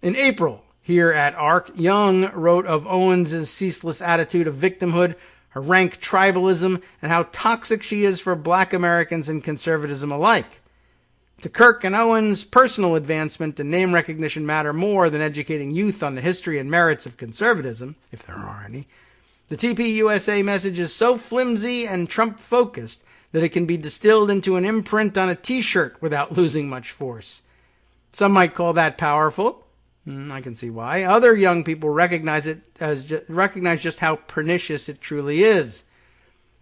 In April, here at ARC, Young wrote of Owens' ceaseless attitude of victimhood, her rank tribalism, and how toxic she is for black Americans and conservatism alike. To Kirk and Owens, personal advancement and name recognition matter more than educating youth on the history and merits of conservatism, if there are any. The TPUSA message is so flimsy and Trump-focused that it can be distilled into an imprint on a T-shirt without losing much force. Some might call that powerful. I can see why. Other young people recognize just how pernicious it truly is.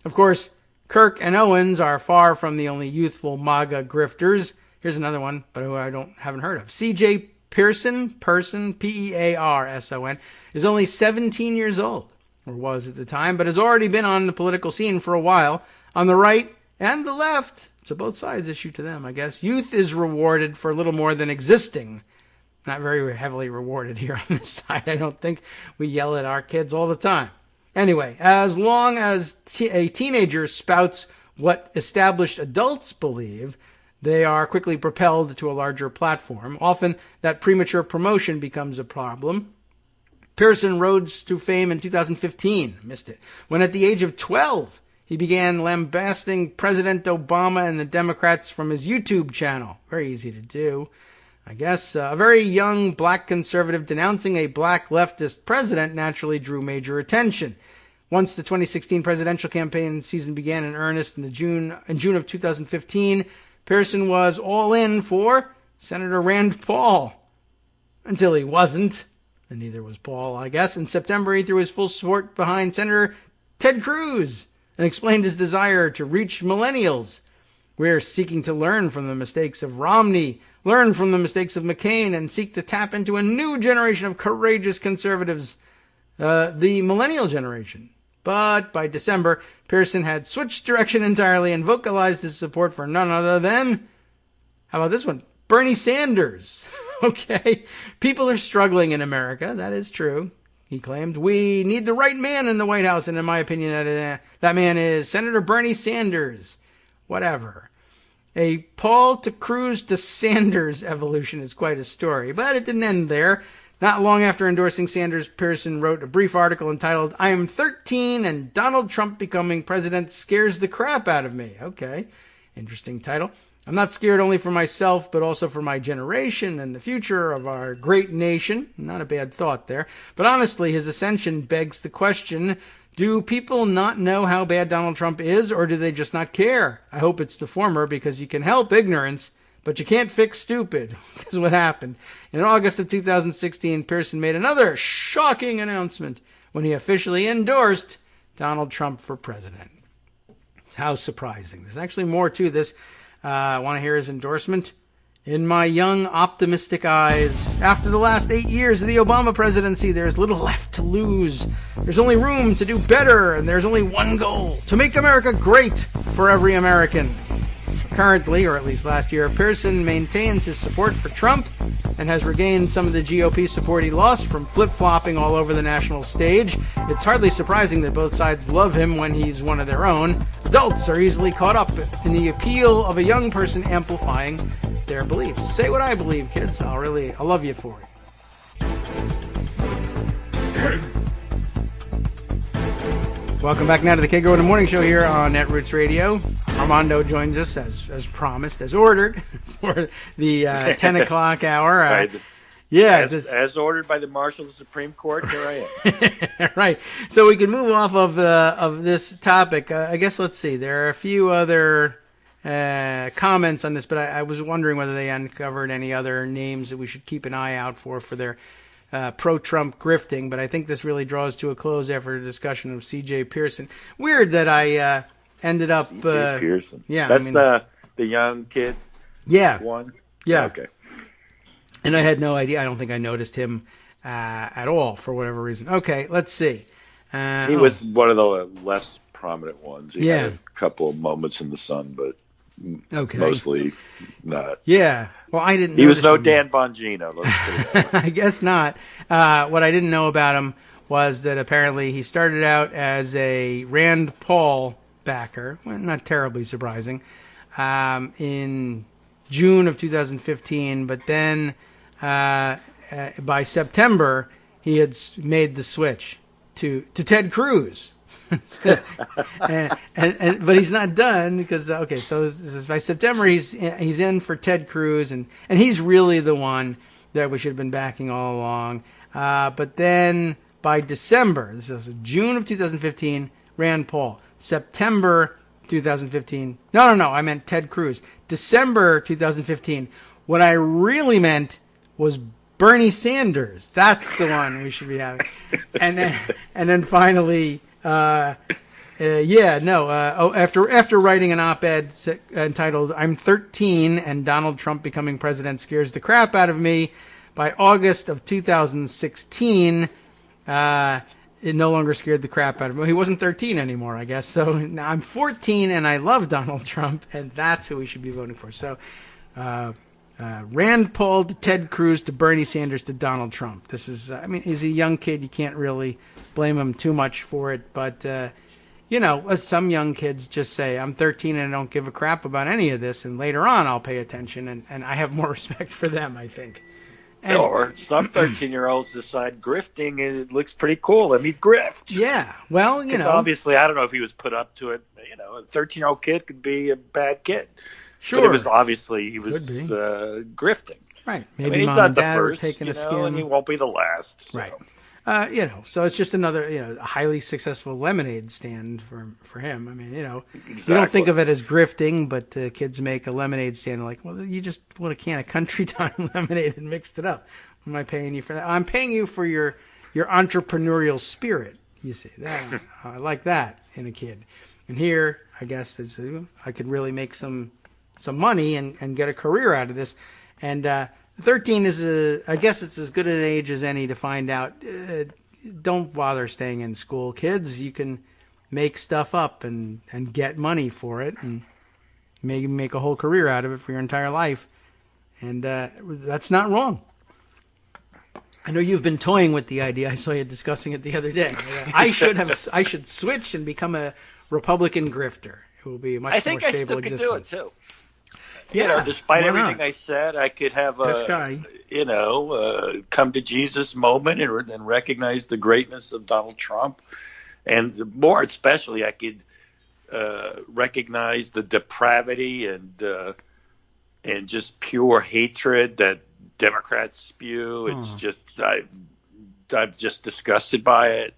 Of course, Kirk and Owens are far from the only youthful MAGA grifters. Here's another one, but who I haven't heard of. C.J. Pearson, Pearson, is only 17 years old, or was at the time, but has already been on the political scene for a while. On the right and the left, it's a both sides issue to them, I guess. Youth is rewarded for little more than existing. Not very heavily rewarded here on this side. I don't think we yell at our kids all the time. Anyway, as long as a teenager spouts what established adults believe, they are quickly propelled to a larger platform. Often, that premature promotion becomes a problem. Pearson rose to fame in 2015, missed it, when at the age of 12, he began lambasting President Obama and the Democrats from his YouTube channel. Very easy to do, I guess. A very young black conservative denouncing a black leftist president naturally drew major attention. Once the 2016 presidential campaign season began in earnest in June of 2015, Pearson was all in for Senator Rand Paul. Until he wasn't, and neither was Paul, I guess. In September, he threw his full support behind Senator Ted Cruz and explained his desire to reach millennials. We're seeking to learn from the mistakes of Romney, learn from the mistakes of McCain, and seek to tap into a new generation of courageous conservatives, the millennial generation. But by December, Pearson had switched direction entirely and vocalized his support for none other than, how about this one, Bernie Sanders. Okay, people are struggling in America, that is true, he claimed. We need the right man in the White House, and in my opinion, that man is Senator Bernie Sanders. Whatever. A Paul to Cruz to Sanders evolution is quite a story, but it didn't end there. Not long after endorsing Sanders, Pearson wrote a brief article entitled, "I am 13 and Donald Trump becoming president scares the crap out of me." Okay, interesting title. I'm not scared only for myself, but also for my generation and the future of our great nation. Not a bad thought there. But honestly, his ascension begs the question, do people not know how bad Donald Trump is, or do they just not care? I hope it's the former, because you can help ignorance, but you can't fix stupid. This is what happened. In August of 2016, Pearson made another shocking announcement when he officially endorsed Donald Trump for president. How surprising. There's actually more to this. Want to hear his endorsement? In my young, optimistic eyes, after the last 8 years of the Obama presidency, there's little left to lose. There's only room to do better, and there's only one goal: to make America great for every American. Currently, or at least last year, Pearson maintains his support for Trump and has regained some of the GOP support he lost from flip-flopping all over the national stage. It's hardly surprising that both sides love him when he's one of their own. Adults are easily caught up in the appeal of a young person amplifying their beliefs. Say what I believe, kids. I'll love you for it. Welcome back now to the Kagro in the Morning Show here on Netroots Radio. Armando joins us as promised, as ordered, for the 10 o'clock hour. As ordered by the Marshal of the Supreme Court, here I am. Right. So we can move off of this topic. I guess, let's see. There are a few other comments on this, but I was wondering whether they uncovered any other names that we should keep an eye out for their pro-Trump grifting. But I think this really draws to a close after a discussion of C.J. Pearson. Weird that I ended up... C.J. Pearson. Yeah. That's the young kid? Yeah. One? Yeah. Okay. And I had no idea. I don't think I noticed him at all for whatever reason. Okay, let's see. He was one of the less prominent ones. He Yeah. had a couple of moments in the sun, but okay. mostly not. Yeah. Well, I didn't. He was no him. Dan Bongino. Let's put it that way. I guess not. What I didn't know about him was that apparently he started out as a Rand Paul backer. Well, not terribly surprising. In June of 2015, but then by September he had made the switch to Ted Cruz. But he's not done because so this is by September he's in for Ted Cruz, and he's really the one that we should have been backing all along. But then by December, this is June of 2015, Rand Paul. September 2015. No, I meant Ted Cruz. December 2015. What I really meant was Bernie Sanders. That's the one we should be having. And then finally, after writing an op-ed entitled "I'm 13 and Donald Trump becoming president scares the crap out of me," by August of 2016, it no longer scared the crap out of him. He wasn't 13 anymore, I guess. So now I'm 14 and I love Donald Trump, and that's who we should be voting for. So Rand Paul to Ted Cruz to Bernie Sanders to Donald Trump. This is, he's a young kid. You can't really blame him too much for it. But, some young kids just say, I'm 13 and I don't give a crap about any of this. And later on, I'll pay attention. And I have more respect for them, I think. Anyway. Or some 13-year-olds decide grifting looks pretty cool. Let me grift. Yeah. Well, obviously, I don't know if he was put up to it. A 13-year-old kid could be a bad kid. Sure. But it was obviously he was grifting. Right. Maybe he's mom not and the dad first, were taking a skin. And he won't be the last. So. Right. So it's just another, highly successful lemonade stand for him. Exactly. You don't think of it as grifting, but kids make a lemonade stand like, well, you just bought a can of Country Time lemonade and mixed it up. Am I paying you for that? I'm paying you for your entrepreneurial spirit. You see that? I like that in a kid. And here, I guess I could really make some money and get a career out of this. And 13 is I guess it's as good an age as any to find out. Don't bother staying in school, kids. You can make stuff up and get money for it, and maybe make a whole career out of it for your entire life. And that's not wrong. I know you've been toying with the idea. I saw you discussing it the other day. I should switch and become a Republican grifter. It will be a much more stable existence. I think I still could do it too. Despite everything I said, I could have this guy, come to Jesus moment and recognize the greatness of Donald Trump, and more especially, I could recognize the depravity and just pure hatred that Democrats spew. It's just I'm just disgusted by it.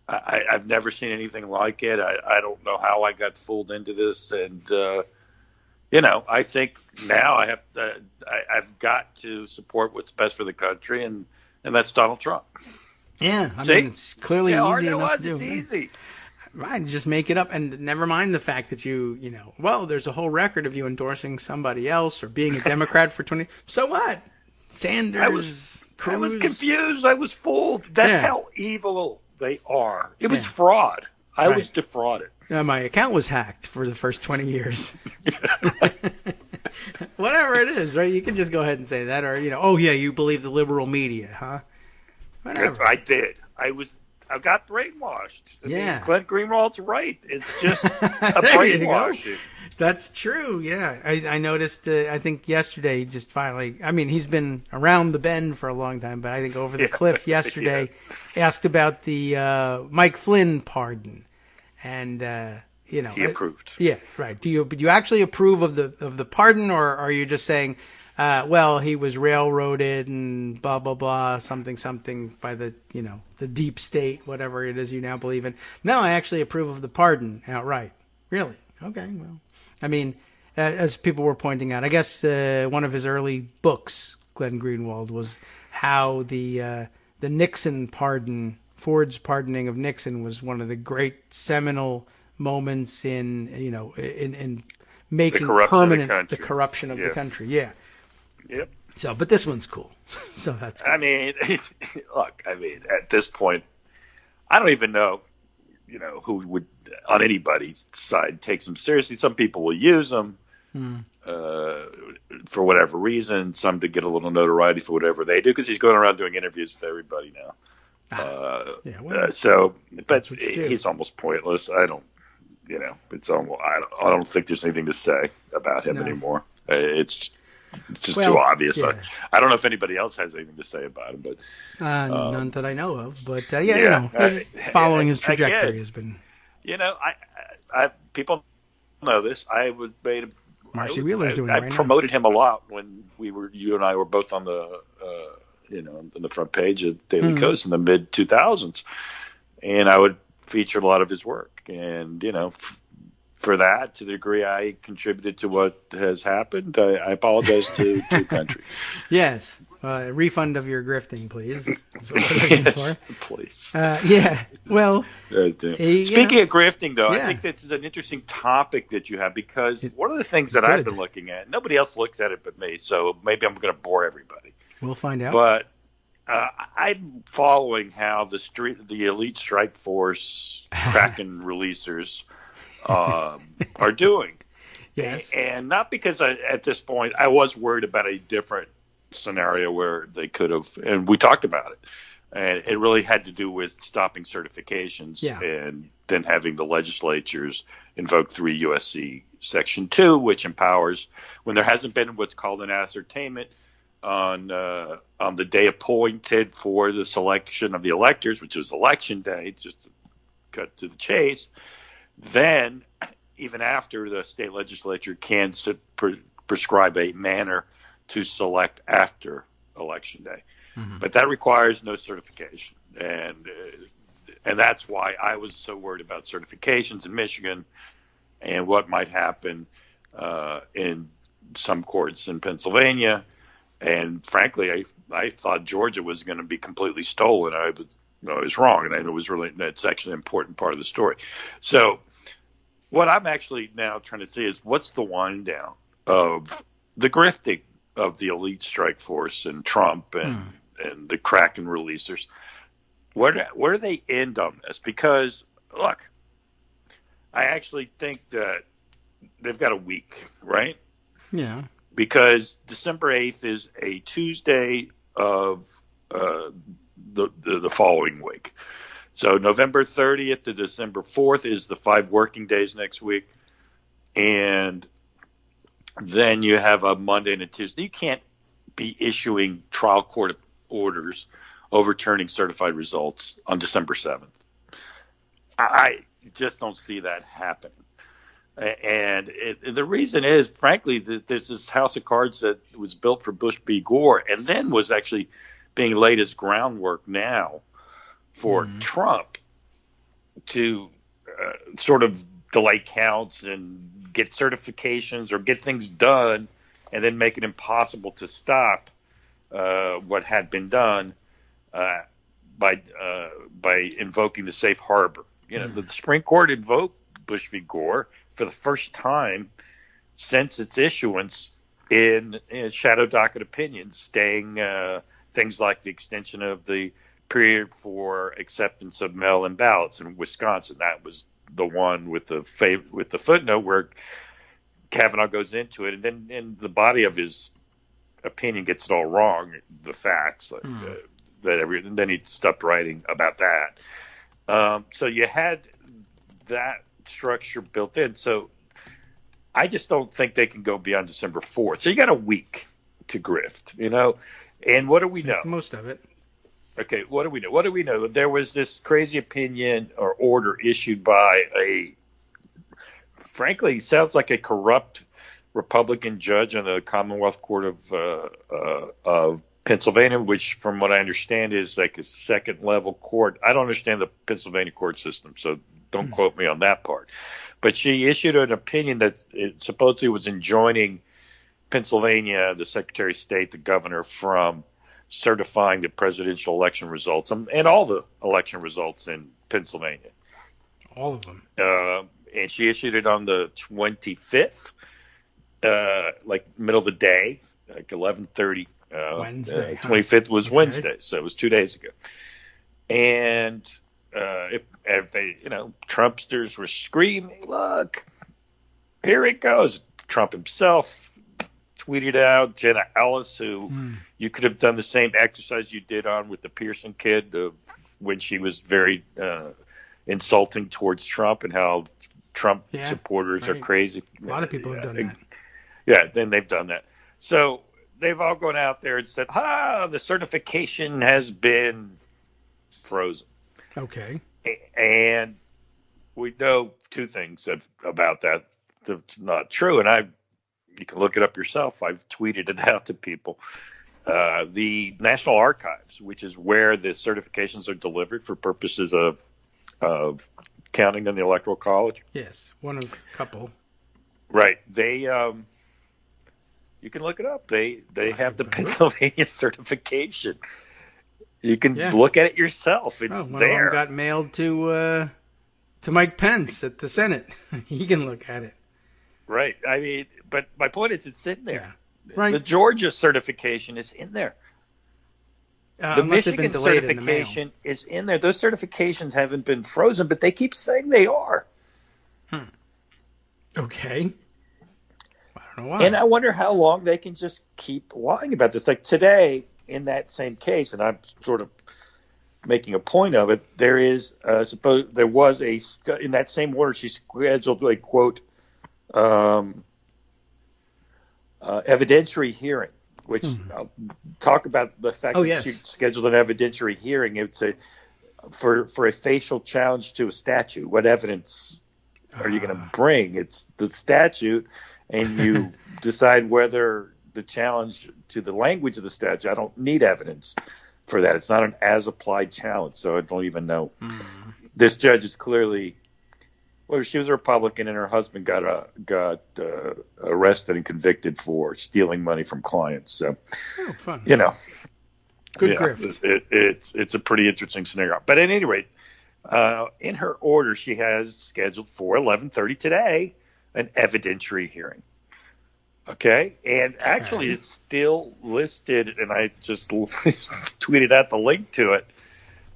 I've never seen anything like it. I don't know how I got fooled into this, and I think now I've got to support what's best for the country, and that's Donald Trump. Yeah, it's clearly easy enough to do. It's easy. Right, just make it up, and never mind the fact that there's a whole record of you endorsing somebody else or being a Democrat for 20. So what? Sanders, Cruz. I was confused. I was fooled. That's how evil they are. It was fraud. I was defrauded. My account was hacked for the first 20 years. Whatever it is, right? You can just go ahead and say that, or you believe the liberal media, huh? Whatever. I did. I got brainwashed. Glenn Greenwald's right. It's just a brainwashing. That's true. Yeah, I noticed. I think yesterday, just finally. He's been around the bend for a long time, but I think over the cliff yesterday, asked about the Mike Flynn pardon, and he approved. Yeah, right. Do you actually approve of the pardon, or are you just saying, he was railroaded and blah blah blah, something by the the deep state, whatever it is you now believe in? No, I actually approve of the pardon outright. Really? Okay, well. As people were pointing out, I guess one of his early books, Glenn Greenwald, was how the Nixon pardon, Ford's pardoning of Nixon, was one of the great seminal moments in making permanent the corruption of the country. Yeah. Yep. So, but this one's cool. So that's cool. Look, at this point, I don't even know, who would, on anybody's side, takes them seriously. Some people will use them for whatever reason, some to get a little notoriety for whatever they do, because he's going around doing interviews with everybody now. But he's almost pointless. I don't think there's anything to say about him anymore. It's just too obvious. Yeah. I don't know if anybody else has anything to say about him, but none that I know of. But following his trajectory has been. People know this. I was made. Marcy Wheeler's doing it I right promoted him a lot when you and I were both on the, on the front page of Daily Kos in the mid 2000s, and I would feature a lot of his work. And for that, to the degree I contributed to what has happened, I apologize to the country. Yes. Refund of your grifting, please. That's what we're looking for. Please. Yeah. Well, speaking of grifting, though, yeah. I think this is an interesting topic that you have, because one of the things that I've been looking at, nobody else looks at it but me, so maybe I'm going to bore everybody. We'll find out. But I'm following how the elite strike force Kraken releasers are doing. Yes. And not because at this point I was worried about a different scenario where they could have, and we talked about it, and it really had to do with stopping certifications and then having the legislatures invoke 3 USC Section 2, which empowers, when there hasn't been what's called an ascertainment on the day appointed for the selection of the electors, which was election day, just to cut to the chase, then even after the state legislature can prescribe a manner to select after election day. But that requires no certification. And that's why I was so worried about certifications in Michigan and what might happen in some courts in Pennsylvania. And frankly, I thought Georgia was going to be completely stolen. I was wrong, and it was that's actually an important part of the story. So what I'm actually now trying to see is, what's the wind down of the grifting of the elite strike force and Trump and the Kraken releasers? Where do they end on this? Because, look, I actually think that they've got a week, right? Yeah. Because December 8th is a Tuesday of the following week. So November 30th to December 4th is the 5 working days next week. And then you have a Monday and a Tuesday. You can't be issuing trial court orders overturning certified results on December 7th. I just don't see that happening. And the reason is, frankly, that there's this house of cards that was built for Bush v. Gore and then was actually being laid as groundwork now for Trump to sort of delay counts and get certifications or get things done and then make it impossible to stop what had been done by invoking the safe harbor. The Supreme Court invoked Bush v. Gore for the first time since its issuance in shadow docket opinions, staying things like the extension of the period for acceptance of mail-in ballots in Wisconsin. That was the one with the footnote where Kavanaugh goes into it, and then in the body of his opinion gets it all wrong, the facts, and then he stopped writing about that. So you had that structure built in. So I just don't think they can go beyond December 4th. So you got a week to grift, And what do we know? Most of it. Okay, what do we know? What do we know? There was this crazy opinion or order issued by frankly, sounds like a corrupt Republican judge on the Commonwealth Court of Pennsylvania, which, from what I understand, is like a second-level court. I don't understand the Pennsylvania court system, so don't quote me on that part. But she issued an opinion that it supposedly was enjoining Pennsylvania, the Secretary of State, the governor, from certifying the presidential election results and all the election results in Pennsylvania. All of them. And she issued it on the 25th, like middle of the day, like 11:30. Wednesday. 25th was Wednesday, so it was 2 days ago. And Trumpsters were screaming, "Look, here it goes." Trump himself tweeted out, Jenna Ellis, who you could have done the same exercise you did on with the Pearson kid when she was very insulting towards Trump and how Trump supporters are crazy. A lot of people have done that. Yeah, then they've done that. So they've all gone out there and said, the certification has been frozen. Okay. And we know two things about that that's not true, and you can look it up yourself. I've tweeted it out to people. The National Archives, which is where the certifications are delivered for purposes of counting in the Electoral College. Yes, one of a couple. Right. They you can look it up. They have the Pennsylvania certification. You can look at it yourself. It's one there. Of them got mailed to Mike Pence at the Senate. He can look at it. Right. I mean, but my point is, it's in there. Yeah. Right. The Georgia certification is in there. The Michigan certification is in there. Those certifications haven't been frozen, but they keep saying they are. Okay. I don't know why. And I wonder how long they can just keep lying about this. Like today, in that same case, and I'm sort of making a point of it, there was in that same order, she scheduled a, quote, evidentiary hearing, which I'll talk about the fact that she scheduled an evidentiary hearing. It's for a facial challenge to a statute. What evidence are you going to bring? It's the statute, and you decide whether the challenge to the language of the statute. I don't need evidence for that. It's not an as-applied challenge, so I don't even know. This judge is clearly, well, she was a Republican, and her husband got arrested and convicted for stealing money from clients. So, fun. You know, good grift. It's a pretty interesting scenario. But at any rate, in her order, she has scheduled for 11:30 today an evidentiary hearing. Okay, and actually it's still listed, and I just tweeted out the link to it,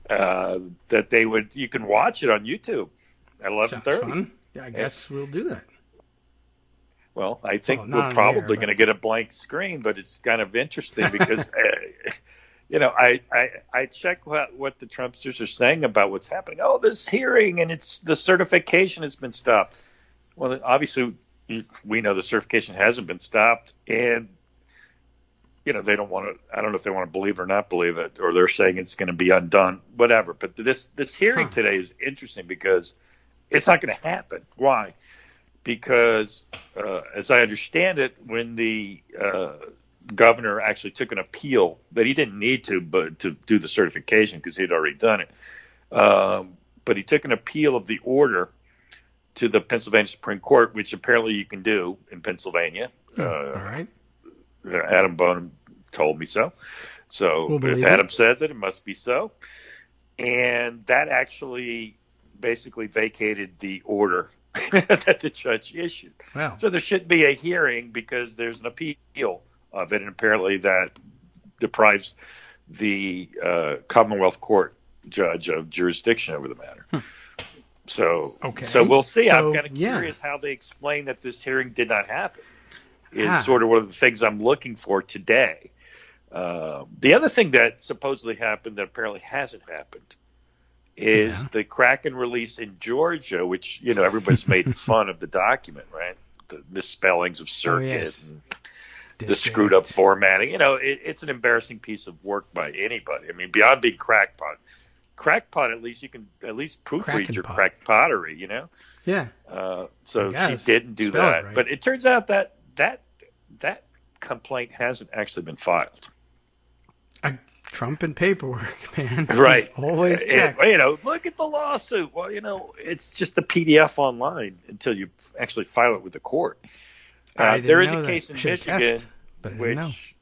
that you can watch it on YouTube at 11:30. Yeah, I guess we'll do that. Well, I think we're probably going to get a blank screen, but it's kind of interesting because, I check what the Trumpsters are saying about what's happening. Oh, this hearing and the certification has been stopped. Well, obviously, we know the certification hasn't been stopped, and they don't want to. I don't know if they want to believe or not believe it, or they're saying it's going to be undone, whatever. But this hearing today is interesting because it's not going to happen. Why? Because, as I understand it, when the governor actually took an appeal that he didn't need to, but to do the certification because he'd already done it, but he took an appeal of the order to the Pennsylvania Supreme Court, which apparently you can do in Pennsylvania. All right. Adam Bonham told me so. So if Adam says it must be so. And that actually basically vacated the order that the judge issued. Wow. So there should be a hearing because there's an appeal of it, and apparently that deprives the Commonwealth Court judge of jurisdiction over the matter. So we'll see. I'm kind of curious how they explain that this hearing did not happen. Is sort of one of the things I'm looking for today. The other thing that supposedly happened that apparently hasn't happened is the Kraken release in Georgia, which everybody's made fun of the document, right? The misspellings of circuit and the screwed up formatting. It's an embarrassing piece of work by anybody. I mean, beyond being crackpot, at least you can proofread your crack pottery, Yeah. So she didn't do that, right. But it turns out that complaint hasn't actually been filed. Trump and paperwork, man. Right. He's always checked. Look at the lawsuit. Well, it's just a PDF online until you actually file it with the court. There is a case in Michigan which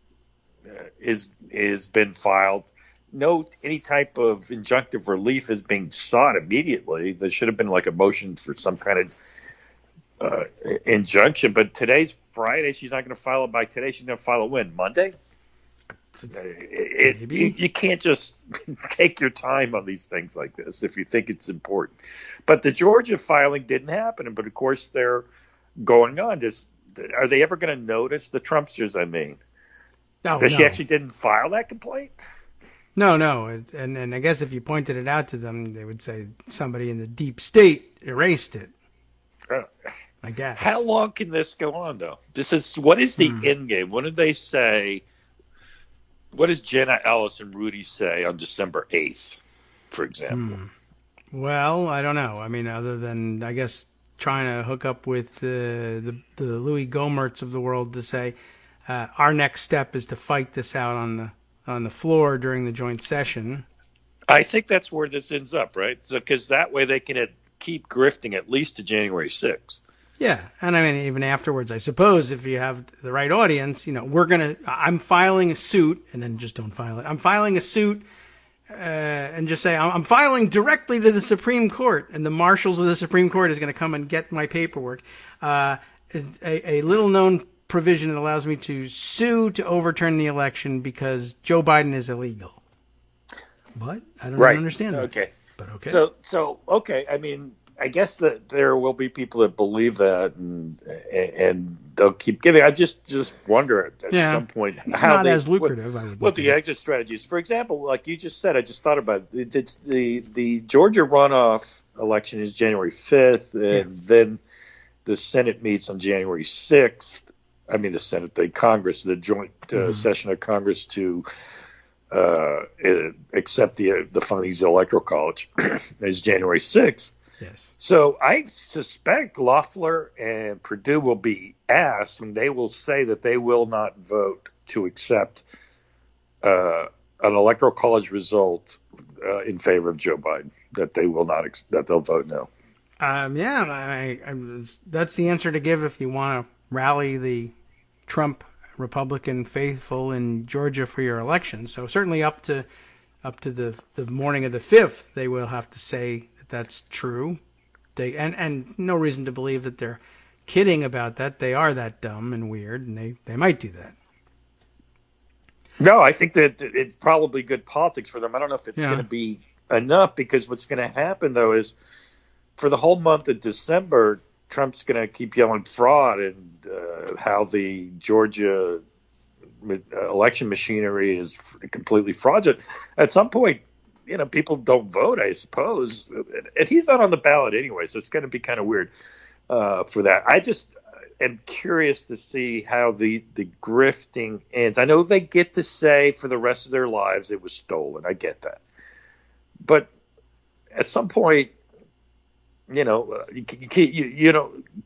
is been filed. No, any type of injunctive relief is being sought immediately. There should have been like a motion for some kind of injunction. But today's Friday. She's not going to file it by today. She's going to file it when? Monday? You can't just take your time on these things like this if you think it's important. But the Georgia filing didn't happen. But, of course, they're going on. Are they ever going to notice the Trumpsters, I mean? That she actually didn't file that complaint? No. And I guess if you pointed it out to them, they would say somebody in the deep state erased it. I guess. How long can this go on, though? What is the end game? What did they say? What does Jenna Ellis and Rudy say on December 8th, for example? Well, I don't know. I mean, other than, I guess, trying to hook up with the Louis Gohmerts of the world to say our next step is to fight this out on the floor during the joint session. I think that's where this ends up, right? Because that way they can keep grifting at least to January 6th. Yeah, and I mean, even afterwards, I suppose, if you have the right audience, I'm filing a suit, and then just don't file it. I'm filing a suit, and just say, I'm filing directly to the Supreme Court, and the marshals of the Supreme Court is going to come and get my paperwork. A little-known provision that allows me to sue to overturn the election because Joe Biden is illegal. What? I don't even understand that. Okay. But okay. So okay. I mean, I guess that there will be people that believe that, and they'll keep giving. I just wonder at some point how not as lucrative. What the exit strategies. For example, like you just said, I just thought about it. It's the Georgia runoff election is January 5th, and then the Senate meets on January 6th. I mean, the Congress, the joint session of Congress to accept the findings of the Electoral College is January 6th. Yes. So I suspect Loeffler and Perdue will be asked, and they will say that they will not vote to accept an Electoral College result in favor of Joe Biden. That they will not. That they'll vote no. That's the answer to give if you want to rally the Trump Republican faithful in Georgia for your election. So certainly up to the morning of the 5th, they will have to say that that's true. And no reason to believe that they're kidding about that. They are that dumb and weird, and they might do that. No, I think that it's probably good politics for them. I don't know if it's going to be enough, because what's going to happen, though, is for the whole month of December, Trump's going to keep yelling fraud and how the Georgia election machinery is completely fraudulent. At some point, people don't vote, I suppose. And he's not on the ballot anyway, so it's going to be kind of weird for that. I just am curious to see how the grifting ends. I know they get to say for the rest of their lives it was stolen. I get that. But at some point, can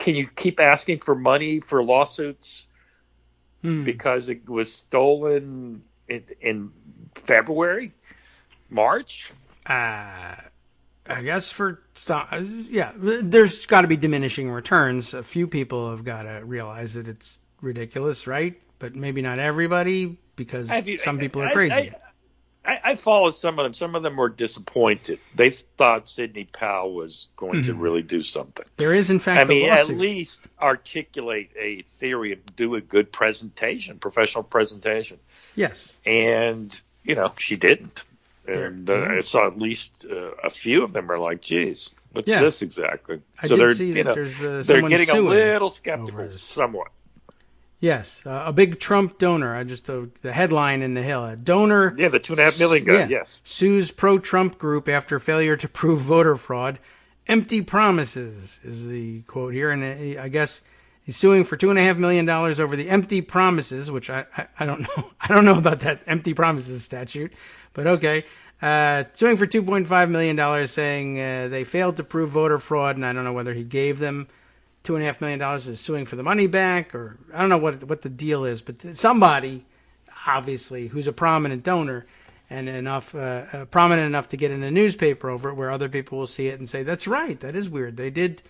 you keep asking for money for lawsuits because it was stolen in February, March? I guess for some, there's got to be diminishing returns. A few people have got to realize that it's ridiculous, right? But maybe not everybody, because some people are crazy. I followed some of them. Some of them were disappointed. They thought Sidney Powell was going to really do something. There is, in fact, a lawsuit. At least articulate a theory and do a good presentation, professional presentation. Yes. And, she didn't. And I saw at least a few of them are like, geez, what's this exactly? So they're getting a little skeptical, somewhat. Yes, a big Trump donor. The headline in the Hill: a donor. Yeah, the $2.5 million guy. Yes, sues pro-Trump group after failure to prove voter fraud. Empty promises is the quote here, and I guess he's suing for $2.5 million over the empty promises, which I don't know. I don't know about that empty promises statute, but okay. Suing for $2.5 million, saying they failed to prove voter fraud, and I don't know whether he gave them $2.5 million, is suing for the money back, or I don't know what the deal is, but somebody, obviously, who's a prominent donor and prominent enough to get in a newspaper over it, where other people will see it and say, that's right, that is weird. They did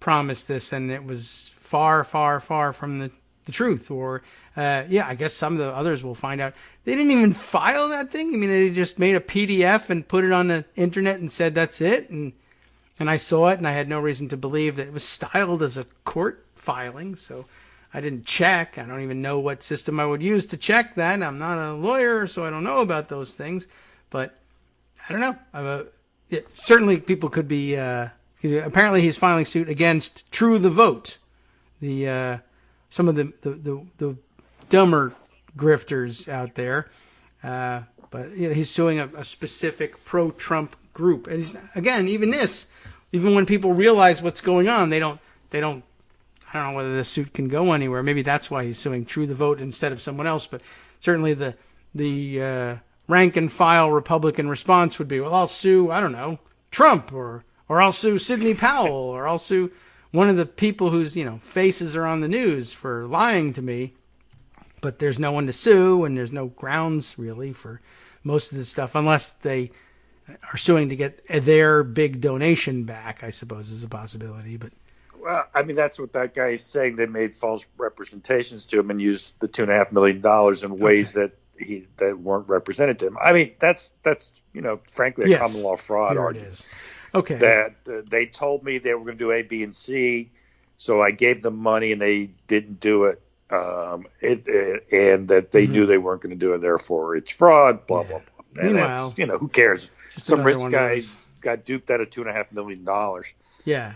promise this, and it was far, far, far from the truth. Or, I guess some of the others will find out they didn't even file that thing. I mean, they just made a PDF and put it on the internet and said that's it, and I saw it, and I had no reason to believe that it was styled as a court filing, so I didn't check. I don't even know what system I would use to check that. I'm not a lawyer, so I don't know about those things. But I don't know. Certainly people could be... apparently he's filing suit against True the Vote, some of the dumber grifters out there. But he's suing a specific pro-Trump group. And even when people realize what's going on, they don't, I don't know whether this suit can go anywhere. Maybe that's why he's suing True the Vote instead of someone else. But certainly the rank and file Republican response would be, well, I'll sue, I don't know, Trump, or I'll sue Sidney Powell, or I'll sue one of the people whose faces are on the news for lying to me. But there's no one to sue, and there's no grounds really for most of this stuff, unless they are suing to get their big donation back, I suppose is a possibility. But well, I mean, that's what that guy is saying. They made false representations to him and used the $2.5 million in ways that weren't represented to him. I mean, that's frankly a common law fraud here argument. It is. Okay. That they told me they were going to do A, B, and C, so I gave them money and they didn't do it. And that they knew they weren't going to do it, therefore it's fraud. Blah blah blah. And meanwhile, who cares? Some rich guy guys got duped out of $2.5 million. Yeah.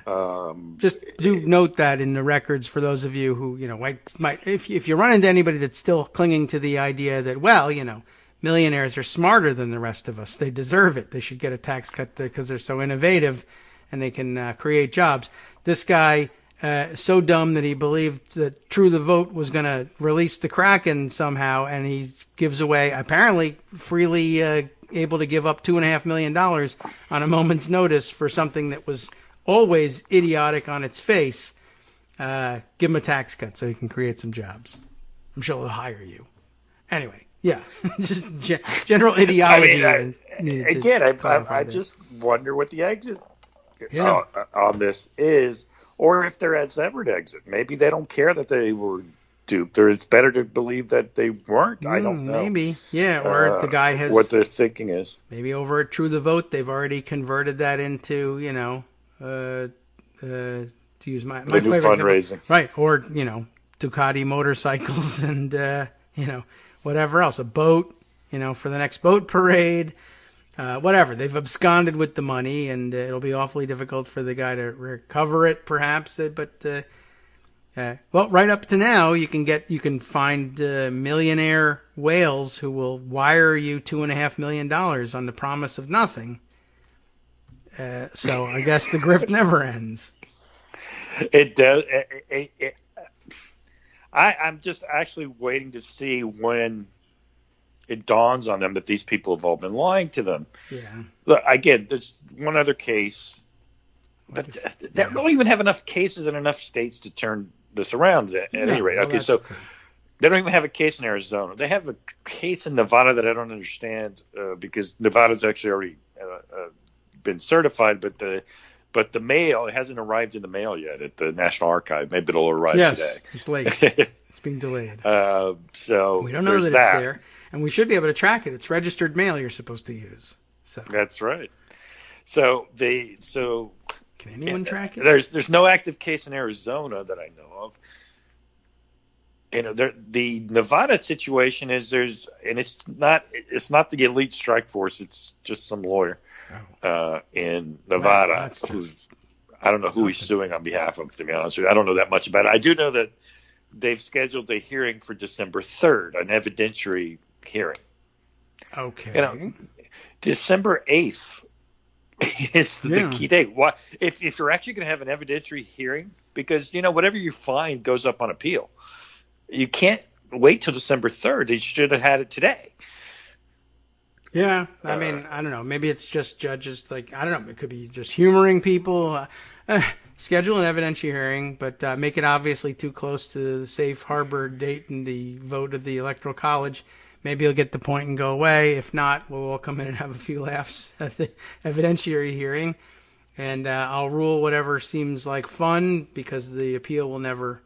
Just do note that in the records for those of you who if you run into anybody that's still clinging to the idea that millionaires are smarter than the rest of us, they deserve it, they should get a tax cut because they're so innovative and they can create jobs. This guy. So dumb that he believed that True the Vote was going to release the Kraken somehow, and he gives away, apparently freely able to give up $2.5 million on a moment's notice for something that was always idiotic on its face. Give him a tax cut so he can create some jobs. I'm sure they'll hire you. Anyway, yeah, just general ideology. I just wonder what the exit on this is. Or if there is ever an exit. Maybe they don't care that they were duped. Or it's better to believe that they weren't. I don't know. Maybe. Yeah, or the guy has... What their thinking is. Maybe over at True the Vote, they've already converted that into, to use my new fundraising. Example. Right, or, Ducati motorcycles and, whatever else. A boat, for the next boat parade. Whatever. They've absconded with the money, and it'll be awfully difficult for the guy to recover it, perhaps. But right up to now, you can find millionaire whales who will wire you $2.5 million on the promise of nothing. So I guess the grift never ends. It does. I'm just actually waiting to see when it dawns on them that these people have all been lying to them. Yeah. Look, again, there's one other case, but they don't even have enough cases in enough states to turn this around at any rate. Okay, so they don't even have a case in Arizona. They have a case in Nevada that I don't understand because Nevada's actually already been certified, but the mail, it hasn't arrived in the mail yet at the National Archive. Maybe it'll arrive today. It's late. It's being delayed. So we don't know that it's there. And we should be able to track it. It's registered mail you're supposed to use. So that's right. So can anyone track it? There's no active case in Arizona that I know of. The Nevada situation is it's not the elite strike force. It's just some lawyer in Nevada I don't know who he's suing on behalf of. To be honest with you, I don't know that much about it. I do know that they've scheduled a hearing for December 3rd, an evidentiary hearing. Okay. December 8th is the key date. Why, if you're actually going to have an evidentiary hearing, because whatever you find goes up on appeal. You can't wait till December 3rd. They should have had it today. Yeah, I mean, I don't know. Maybe it's just judges. I don't know. It could be just humoring people. Schedule an evidentiary hearing, but make it obviously too close to the safe harbor date and the vote of the Electoral College. Maybe you'll get the point and go away. If not, we'll all come in and have a few laughs at the evidentiary hearing. And I'll rule whatever seems like fun because the appeal will never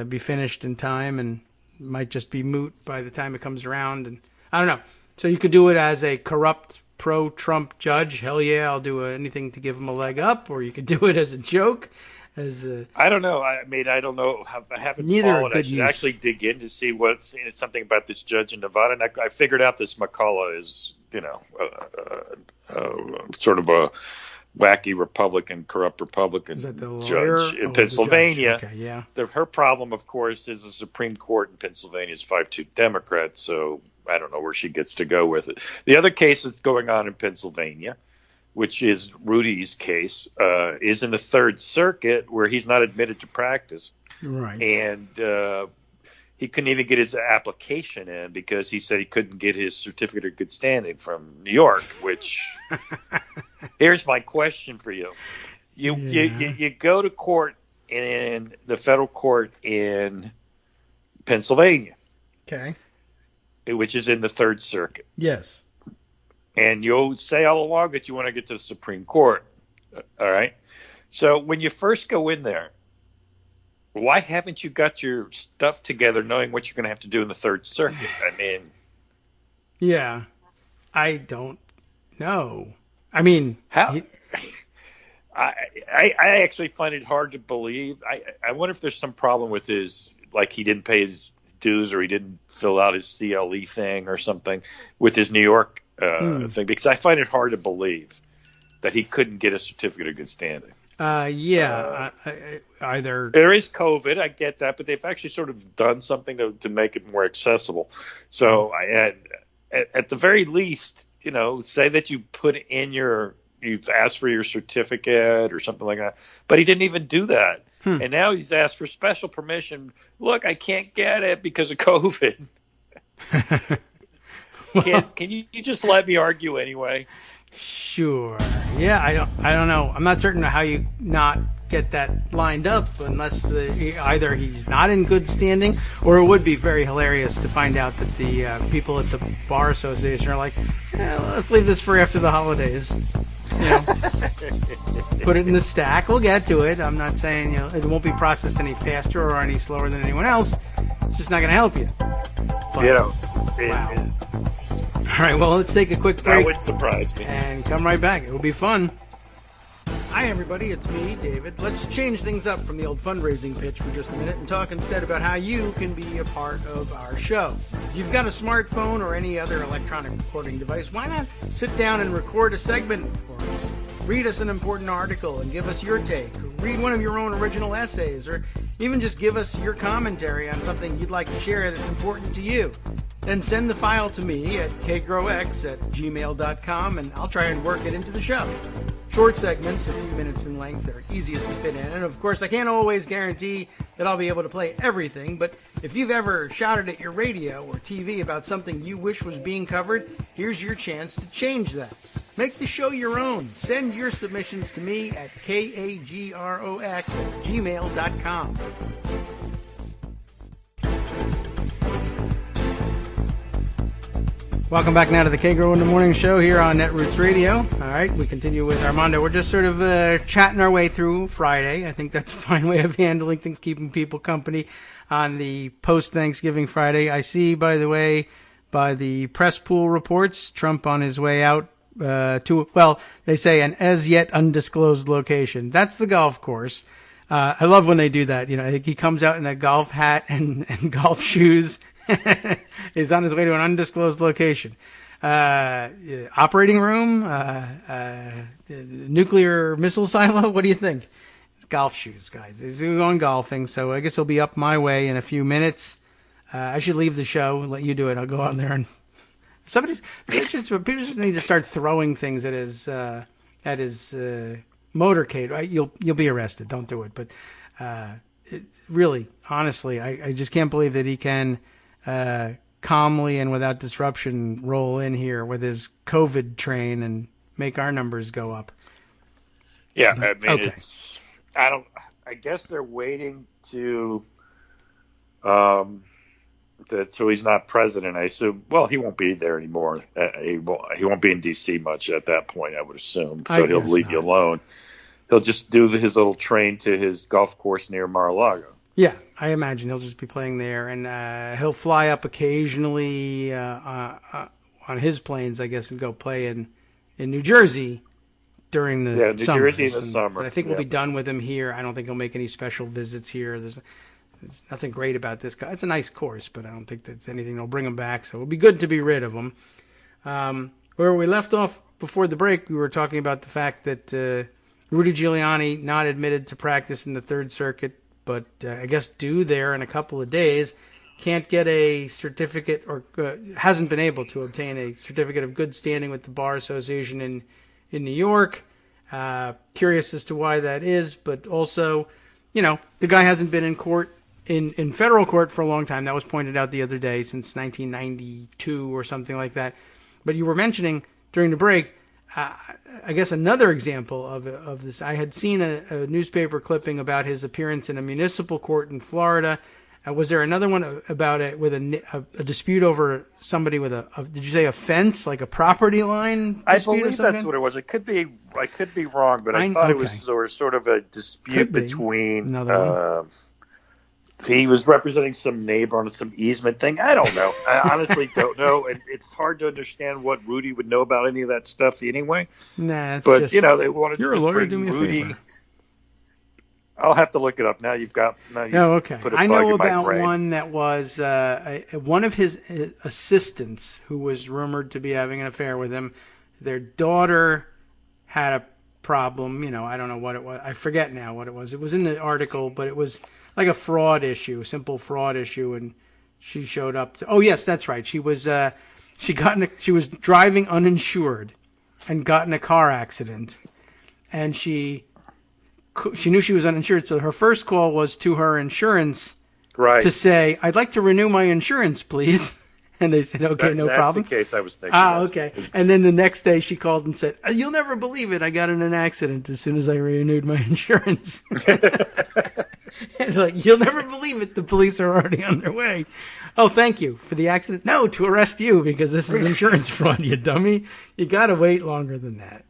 be finished in time and might just be moot by the time it comes around. And I don't know. So you could do it as a corrupt pro-Trump judge. Hell yeah, I'll do anything to give him a leg up. Or you could do it as a joke. I don't know. I mean, I don't know. I haven't followed. I should actually dig in to see something about this judge in Nevada. And I figured out this McCullough is, sort of a wacky Republican, corrupt Republican judge in Pennsylvania. Okay, yeah. Her problem, of course, is the Supreme Court in Pennsylvania is 5-2 Democrat. So I don't know where she gets to go with it. The other case that's going on in Pennsylvania, which is Rudy's case, is in the Third Circuit where he's not admitted to practice. Right. And he couldn't even get his application in because he said he couldn't get his certificate of good standing from New York, which Here's my question for you. You go to court in the federal court in Pennsylvania, Okay. which is in the Third Circuit. Yes. And you'll say all along that you want to get to the Supreme Court. All right. So when you first go in there, why haven't you got your stuff together knowing what you're going to have to do in the Third Circuit? I mean. Yeah. I don't know. I mean. How? I actually find it hard to believe. I wonder if there's some problem with his, like he didn't pay his dues or he didn't fill out his CLE thing or something with his New York thing, because I find it hard to believe that he couldn't get a certificate of good standing. Either there is COVID, I get that, but they've actually sort of done something to make it more accessible. So at the very least, say that you put in you've asked for your certificate or something like that, but he didn't even do that. And now he's asked for special permission. Look, I can't get it because of COVID. Can you just let me argue anyway? Sure. Yeah, I don't know. I'm not certain how you not get that lined up unless either he's not in good standing, or it would be very hilarious to find out that the people at the Bar Association are like, let's leave this for after the holidays. Put it in the stack. We'll get to it. I'm not saying it won't be processed any faster or any slower than anyone else. It's just not going to help you. But, wow. All right, well, let's take a quick break. That would surprise me. And come right back. It will be fun. Hi, everybody. It's me, David. Let's change things up from the old fundraising pitch for just a minute and talk instead about how you can be a part of our show. If you've got a smartphone or any other electronic recording device, why not sit down and record a segment for us? Read us an important article and give us your take. Or read one of your own original essays, or even just give us your commentary on something you'd like to share that's important to you. Then send the file to me at kagrox@gmail.com, and I'll try and work it into the show. Short segments, a few minutes in length, are easiest to fit in. And of course, I can't always guarantee that I'll be able to play everything, but if you've ever shouted at your radio or TV about something you wish was being covered, here's your chance to change that. Make the show your own. Send your submissions to me at kagrox@gmail.com. Welcome back now to the Kagro in the Morning Show here on Netroots Radio. All right, we continue with Armando. We're just sort of chatting our way through Friday. I think that's a fine way of handling things, keeping people company on the post-Thanksgiving Friday. I see, by the way, by the press pool reports, Trump on his way out they say an as-yet undisclosed location. That's the golf course. I love when they do that. I think he comes out in a golf hat and golf shoes. He's on his way to an undisclosed location. Operating room, nuclear missile silo. What do you think? It's golf shoes, guys. He's going golfing, so I guess he'll be up my way in a few minutes. I should leave the show and let you do it. I'll go out there and people just need to start throwing things at his motorcade. Right? You'll be arrested. Don't do it. But really, honestly, I just can't believe that he can calmly and without disruption roll in here with his COVID train and make our numbers go up. Yeah, I mean, okay. I guess they're waiting to so he's not president. I assume. Well, he won't be there anymore. He won't be in D.C. much at that point, I would assume. So he'll leave you alone. He'll just do his little train to his golf course near Mar-a-Lago. Yeah, I imagine he'll just be playing there, and he'll fly up occasionally on his planes, I guess, and go play in New Jersey during the New Jersey in the summer. But I think we'll be done with him here. I don't think he'll make any special visits here. There's nothing great about this guy. It's a nice course, but I don't think that's anything that'll bring him back. So it'll be good to be rid of him. Where we left off before the break, we were talking about the fact that Rudy Giuliani not admitted to practice in the Third Circuit, but I guess due there in a couple of days, can't get a certificate or hasn't been able to obtain a certificate of good standing with the Bar Association in New York. Curious as to why that is, but also, the guy hasn't been in court, in federal court for a long time. That was pointed out the other day, since 1992 or something like that. But you were mentioning during the break, I guess another example of this, I had seen a newspaper clipping about his appearance in a municipal court in Florida. Was there another one about it with a dispute over somebody with did you say a fence, like a property line I dispute? believe that's what it was. I could be wrong, but I thought it was sort of a dispute between. He was representing some neighbor on some easement thing. I don't know. I honestly don't know, and it's hard to understand what Rudy would know about any of that stuff anyway. Nah, it's but just, they wanted you're to a lawyer. bring Do me a Rudy. favor. I'll have to look it up now. Okay. Put a I bug know in my about brain. one that was one of his assistants who was rumored to be having an affair with him. Their daughter had a problem. I don't know what it was. I forget now what it was. It was in the article, but it was like a fraud issue, simple fraud issue, and she showed up. Oh yes, that's right. She was she was driving uninsured and got in a car accident, and she knew she was uninsured, so her first call was to her insurance to say, "I'd like to renew my insurance, please." And they said, "Okay, no problem." That's the case I was thinking. Okay. And then the next day she called and said, "You'll never believe it. I got in an accident as soon as I renewed my insurance." And you'll never believe it. The police are already on their way. "Oh, thank you for the accident." "No, to arrest you because this is insurance fraud, you dummy. You got to wait longer than that."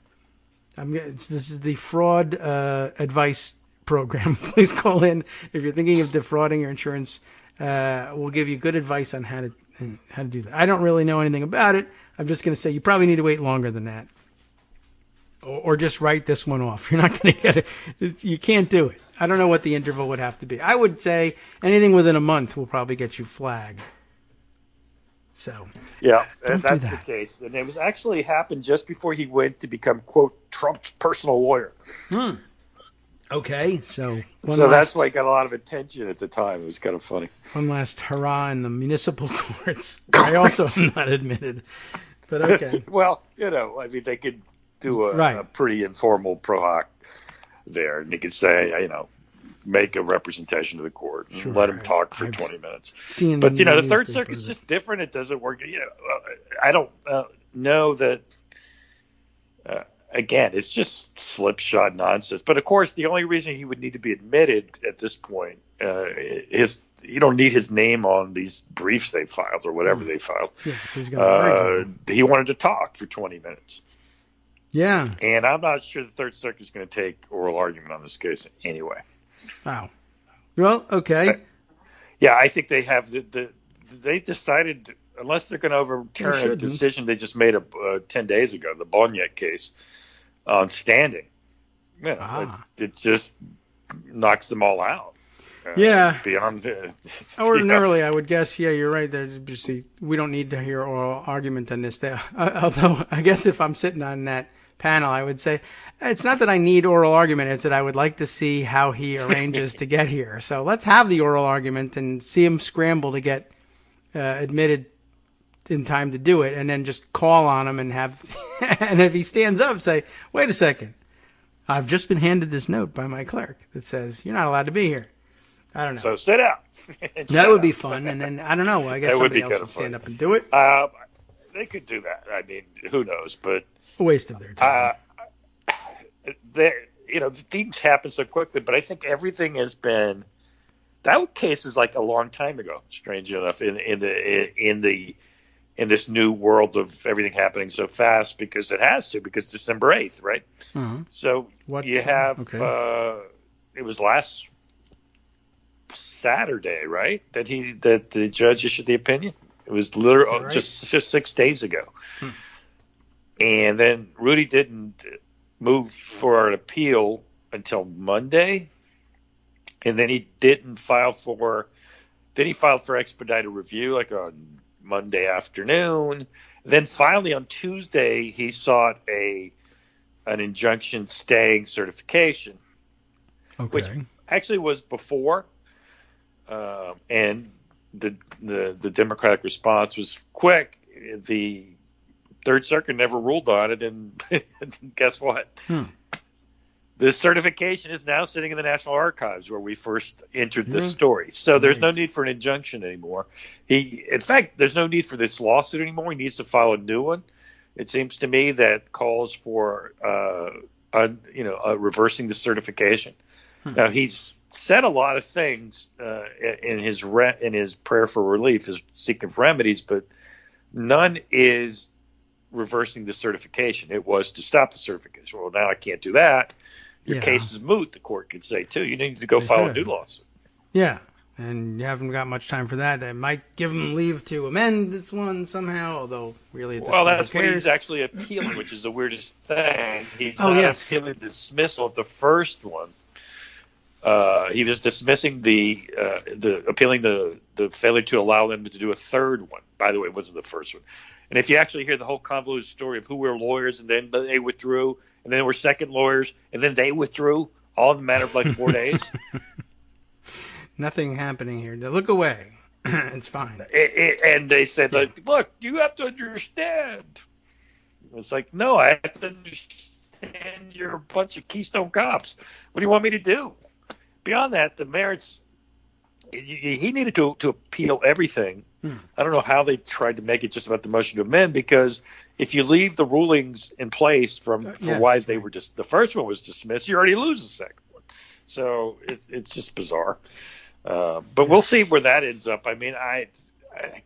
This is the fraud advice program. Please call in if you're thinking of defrauding your insurance. We'll give you good advice on how to do that. I don't really know anything about it. I'm just going to say you probably need to wait longer than that, or just write this one off. You're not going to get it. You can't do it. I don't know what the interval would have to be. I would say anything within a month will probably get you flagged. So yeah, that's the case, and it was actually happened just before he went to become, quote, Trump's personal lawyer. Okay, so that's why he got a lot of attention at the time. It was kind of funny. One last hurrah in the municipal courts. I also am not admitted, but okay. Well, they could do a pretty informal pro hoc there, and they could say, make a representation to the court and let him talk for 20 minutes. But the Third Circuit's just different. It doesn't work. I don't know that. Again, it's just slipshod nonsense. But of course, the only reason he would need to be admitted at this point is you don't need his name on these briefs they filed or whatever they filed. Yeah, he's gonna he wanted to talk for 20 minutes. Yeah, and I'm not sure the Third Circuit is going to take oral argument on this case anyway. Wow. Well, okay. Yeah, I think they have they decided, unless they're going to overturn a decision they just made 10 days ago, the Bonyek case on standing. It just knocks them all out. Beyond. Ordinarily, I would guess, you're right. We don't need to hear oral argument on this. Although, I guess if I'm sitting on that panel, I would say it's not that I need oral argument. It's that I would like to see how he arranges to get here. So let's have the oral argument and see him scramble to get admitted in time to do it, and then just call on him and have, and if he stands up, say, "Wait a second, I've just been handed this note by my clerk that says you're not allowed to be here." I don't know. So sit out. That would be fun, and then I don't know. I guess somebody else would stand up and do it. They could do that. I mean, who knows? But a waste of their time. Things happen so quickly, but I think everything has been. That case is like a long time ago. Strange enough, in this new world of everything happening so fast, because it has to, because December 8th, right? Uh-huh. So you have it was last Saturday, right? That the judge issued the opinion. It was literally just 6 days ago. And then Rudy didn't move for an appeal until Monday, and then he didn't file for. Then he filed for expedited review like on Monday afternoon. Then finally on Tuesday he sought an injunction staying certification, which actually was before, and the Democratic response was quick. The Third Circuit never ruled on it, and guess what? The certification is now sitting in the National Archives where we first entered this story. So there's no need for an injunction anymore. In fact, there's no need for this lawsuit anymore. He needs to file a new one. it seems to me, that calls for reversing the certification. Now, he's said a lot of things in his prayer for relief, his seeking for remedies, but none is reversing the certification. It was to stop the certification. Well, now I can't do that. Your case is moot, the court could say, too. You need to go file a new lawsuit. Yeah, and you haven't got much time for that. They might give him leave to amend this one somehow, although really at this point, that's what he's actually appealing, which is the weirdest thing. He's not appealing the dismissal of the first one. He was dismissing appealing the failure to allow them to do a third one. By the way, it wasn't the first one. And if you actually hear the whole convoluted story of who were lawyers and then they withdrew, and then there were second lawyers, and then they withdrew, all in the matter of like 4 days. Nothing happening here. Now look away. It's fine. And they said, look, you have to understand. It's like, no, I have to understand you're a bunch of Keystone cops. What do you want me to do? Beyond that, the merits, he needed to appeal everything. I don't know how they tried to make it just about the motion to amend, because if you leave the rulings in place for why they were just the first one was dismissed, you already lose the second one. So it's just bizarre. But we'll see where that ends up. I mean, I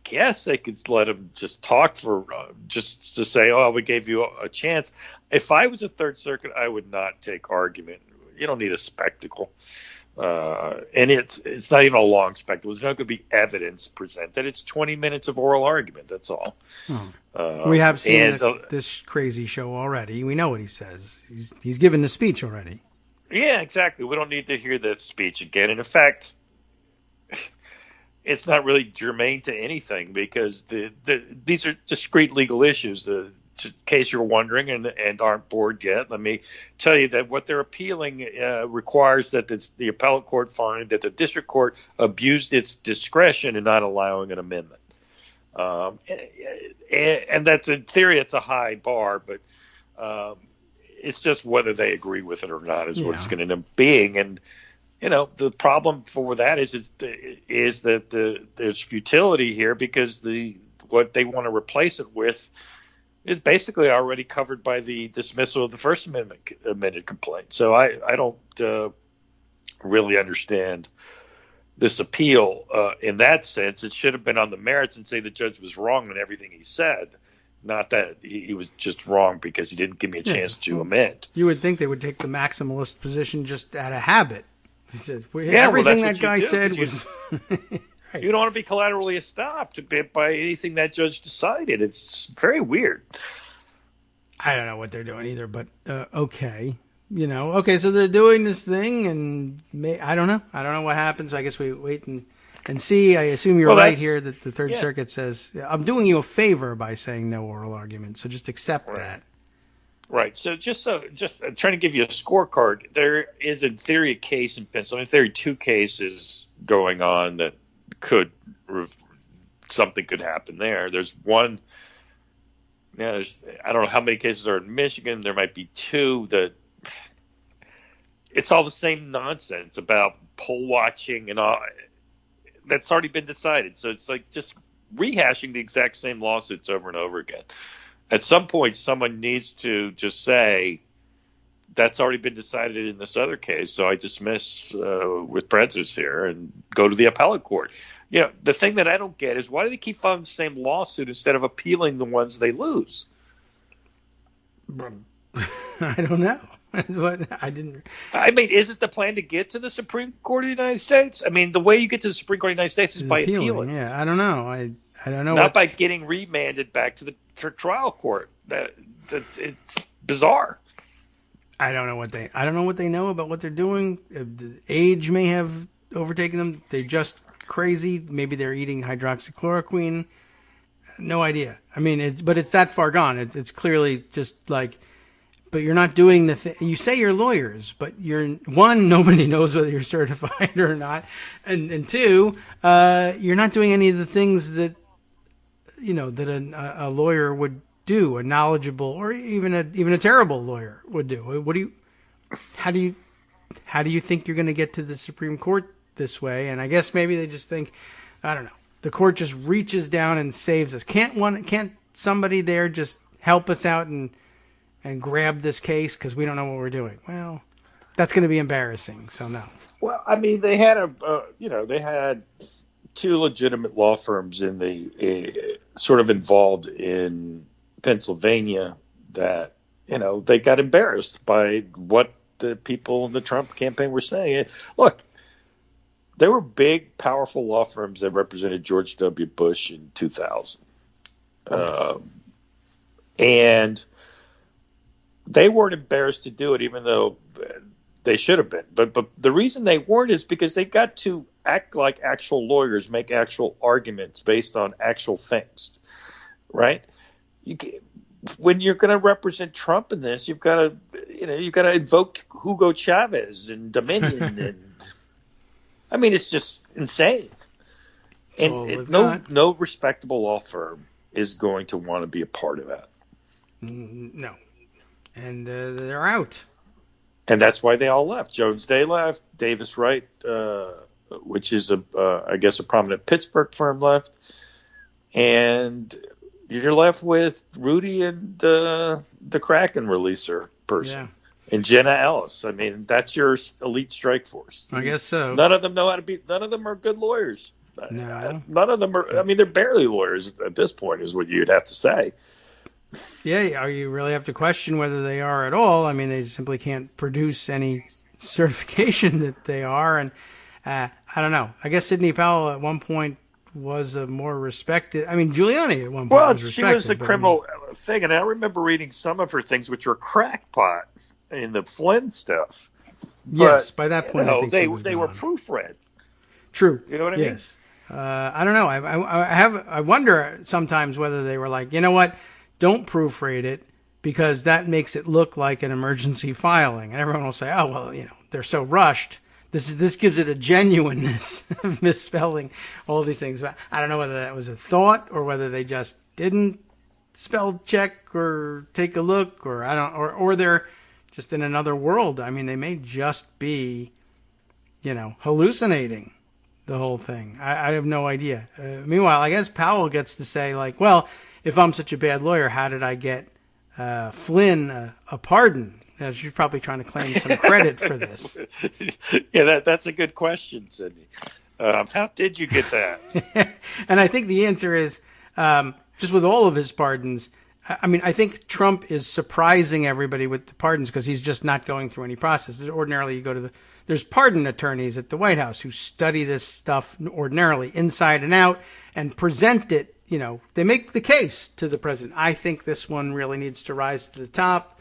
guess they could let him just talk for just to say, oh, we gave you a chance. If I was a Third Circuit, I would not take argument. You don't need a spectacle. And it's not even a long spectacle. There's not going to be evidence presented. It's 20 minutes of oral argument. That's all. We have seen this crazy show already. We know what he says. He's given the speech already. Yeah, exactly. We don't need to hear that speech again. And in fact, it's not really germane to anything, because these are discrete legal issues. In case you're wondering and aren't bored yet, let me tell you that what they're appealing requires that the appellate court find that the district court abused its discretion in not allowing an amendment. And that's, in theory, it's a high bar, but it's just whether they agree with it or not is what it's going to end up being. And the problem for that is that there's futility here, because what they want to replace it with is basically already covered by the dismissal of the First Amended complaint. So I don't really understand this appeal in that sense. It should have been on the merits and say the judge was wrong in everything he said, not that he was just wrong because he didn't give me a chance to amend. You would think they would take the maximalist position just out of habit. He said, everything that guy said was... You don't want to be collaterally estopped by anything that judge decided. It's very weird. I don't know what they're doing either, but okay. Okay, so they're doing this thing, and I don't know. I don't know what happens. So I guess we wait and see. I assume you're right here that the Third Circuit says, I'm doing you a favor by saying no oral argument, so just accept that. Right. So just I'm trying to give you a scorecard. There is, in theory, a case in Pennsylvania. In theory, 2 cases going on that something could happen there. There's one. I don't know how many cases are in Michigan. There might be 2 that it's all the same nonsense about poll watching and all. That's already been decided. So it's like just rehashing the exact same lawsuits over and over again. At some point, someone needs to just say, that's already been decided in this other case, so I dismiss with prejudice here and go to the appellate court. The thing that I don't get is, why do they keep filing the same lawsuit instead of appealing the ones they lose? I don't know. I mean, is it the plan to get to the Supreme Court of the United States? I mean, the way you get to the Supreme Court of the United States is by appealing. Yeah, I don't know. I don't know. Not by getting remanded back to the trial court. It's bizarre. I don't know what they know about what they're doing. The age may have overtaken them. They're just crazy. Maybe they're eating hydroxychloroquine. No idea. I mean, but it's that far gone. It's clearly just like, but you're not doing the thing. You say you're lawyers, but one, nobody knows whether you're certified or not. And 2, you're not doing any of the things that, that a lawyer would do, a knowledgeable or even a terrible lawyer would do. How do you think you're going to get to the Supreme Court this way? And I guess maybe they just think, I don't know, the court just reaches down and saves us. Can't somebody there just help us out and grab this case because we don't know what we're doing. Well, that's going to be embarrassing. So no. Well, I mean, they had they had two legitimate law firms in the sort of involved in Pennsylvania that, they got embarrassed by what the people in the Trump campaign were saying. Look, there were big, powerful law firms that represented George W. Bush in 2000. And they weren't embarrassed to do it, even though they should have been. But the reason they weren't is because they got to act like actual lawyers, make actual arguments based on actual things, right? When you're going to represent Trump in this, you've got to invoke Hugo Chavez and Dominion, and I mean, it's just insane. And no respectable law firm is going to want to be a part of that. No, and they're out. And that's why they all left. Jones Day left. Davis Wright, which is I guess a prominent Pittsburgh firm, left. And you're left with Rudy and the Kraken releaser person. Yeah. And Jenna Ellis. I mean, that's your elite strike force. I guess so. None of them know how to be. None of them are good lawyers. No. None of them are. I mean, they're barely lawyers at this point, is what you'd have to say. Yeah, you really have to question whether they are at all. I mean, they simply can't produce any certification that they are. And I don't know. I guess Sidney Powell at one point was a more respected. I mean, Giuliani at one point was respected. Well, she was a criminal thing, and I remember reading some of her things, which were crackpot in the Flynn stuff. Yes, by that point, I think they were proofread. True. You know what I mean? Yes. I don't know. I wonder sometimes whether they were like, you know what, don't proofread it because that makes it look like an emergency filing, and everyone will say, oh well, they're so rushed. This gives it a genuineness of misspelling all these things. But I don't know whether that was a thought or whether they just didn't spell check or take a look, or or they're just in another world. I mean, they may just be, hallucinating the whole thing. I have no idea. Meanwhile, I guess Powell gets to say, like, well, if I'm such a bad lawyer, how did I get Flynn a pardon? She's probably trying to claim some credit for this. Yeah, that's a good question, Sidney. How did you get that? And I think the answer is, just with all of his pardons, I mean, I think Trump is surprising everybody with the pardons because he's just not going through any process. Ordinarily, you go to there's pardon attorneys at the White House who study this stuff ordinarily inside and out and present it. They make the case to the president. I think this one really needs to rise to the top.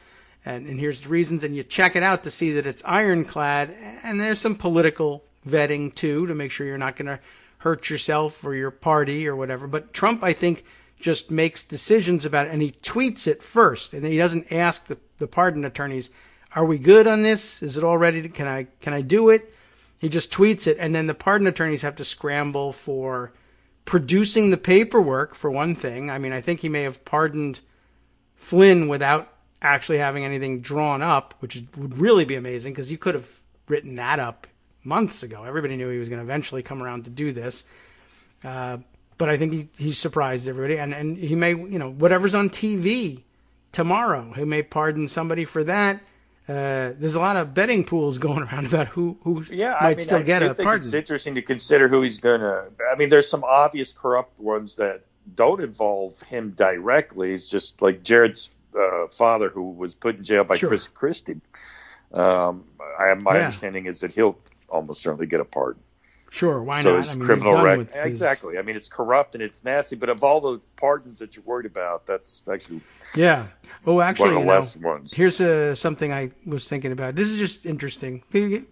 And here's the reasons. And you check it out to see that it's ironclad. And there's some political vetting, too, to make sure you're not going to hurt yourself or your party or whatever. But Trump, I think, just makes decisions about it. And he tweets it first. And then he doesn't ask the pardon attorneys, are we good on this? Is it all ready? Can I do it? He just tweets it. And then the pardon attorneys have to scramble for producing the paperwork, for one thing. I mean, I think he may have pardoned Flynn without actually having anything drawn up, which would really be amazing because you could have written that up months ago. Everybody knew he was going to eventually come around to do this. But I think he surprised everybody. And he may, whatever's on TV tomorrow, he may pardon somebody for that. There's a lot of betting pools going around about who might still get a pardon. It's interesting to consider who he's going to. I mean, there's some obvious corrupt ones that don't involve him directly. It's just like Jared's father, who was put in jail by Chris Christie. My understanding is that he'll almost certainly get a pardon. Sure, why so not? His criminal record, exactly. I mean, it's corrupt and it's nasty, but of all the pardons that you're worried about, that's actually one of the less ones. Here's something I was thinking about. This is just interesting.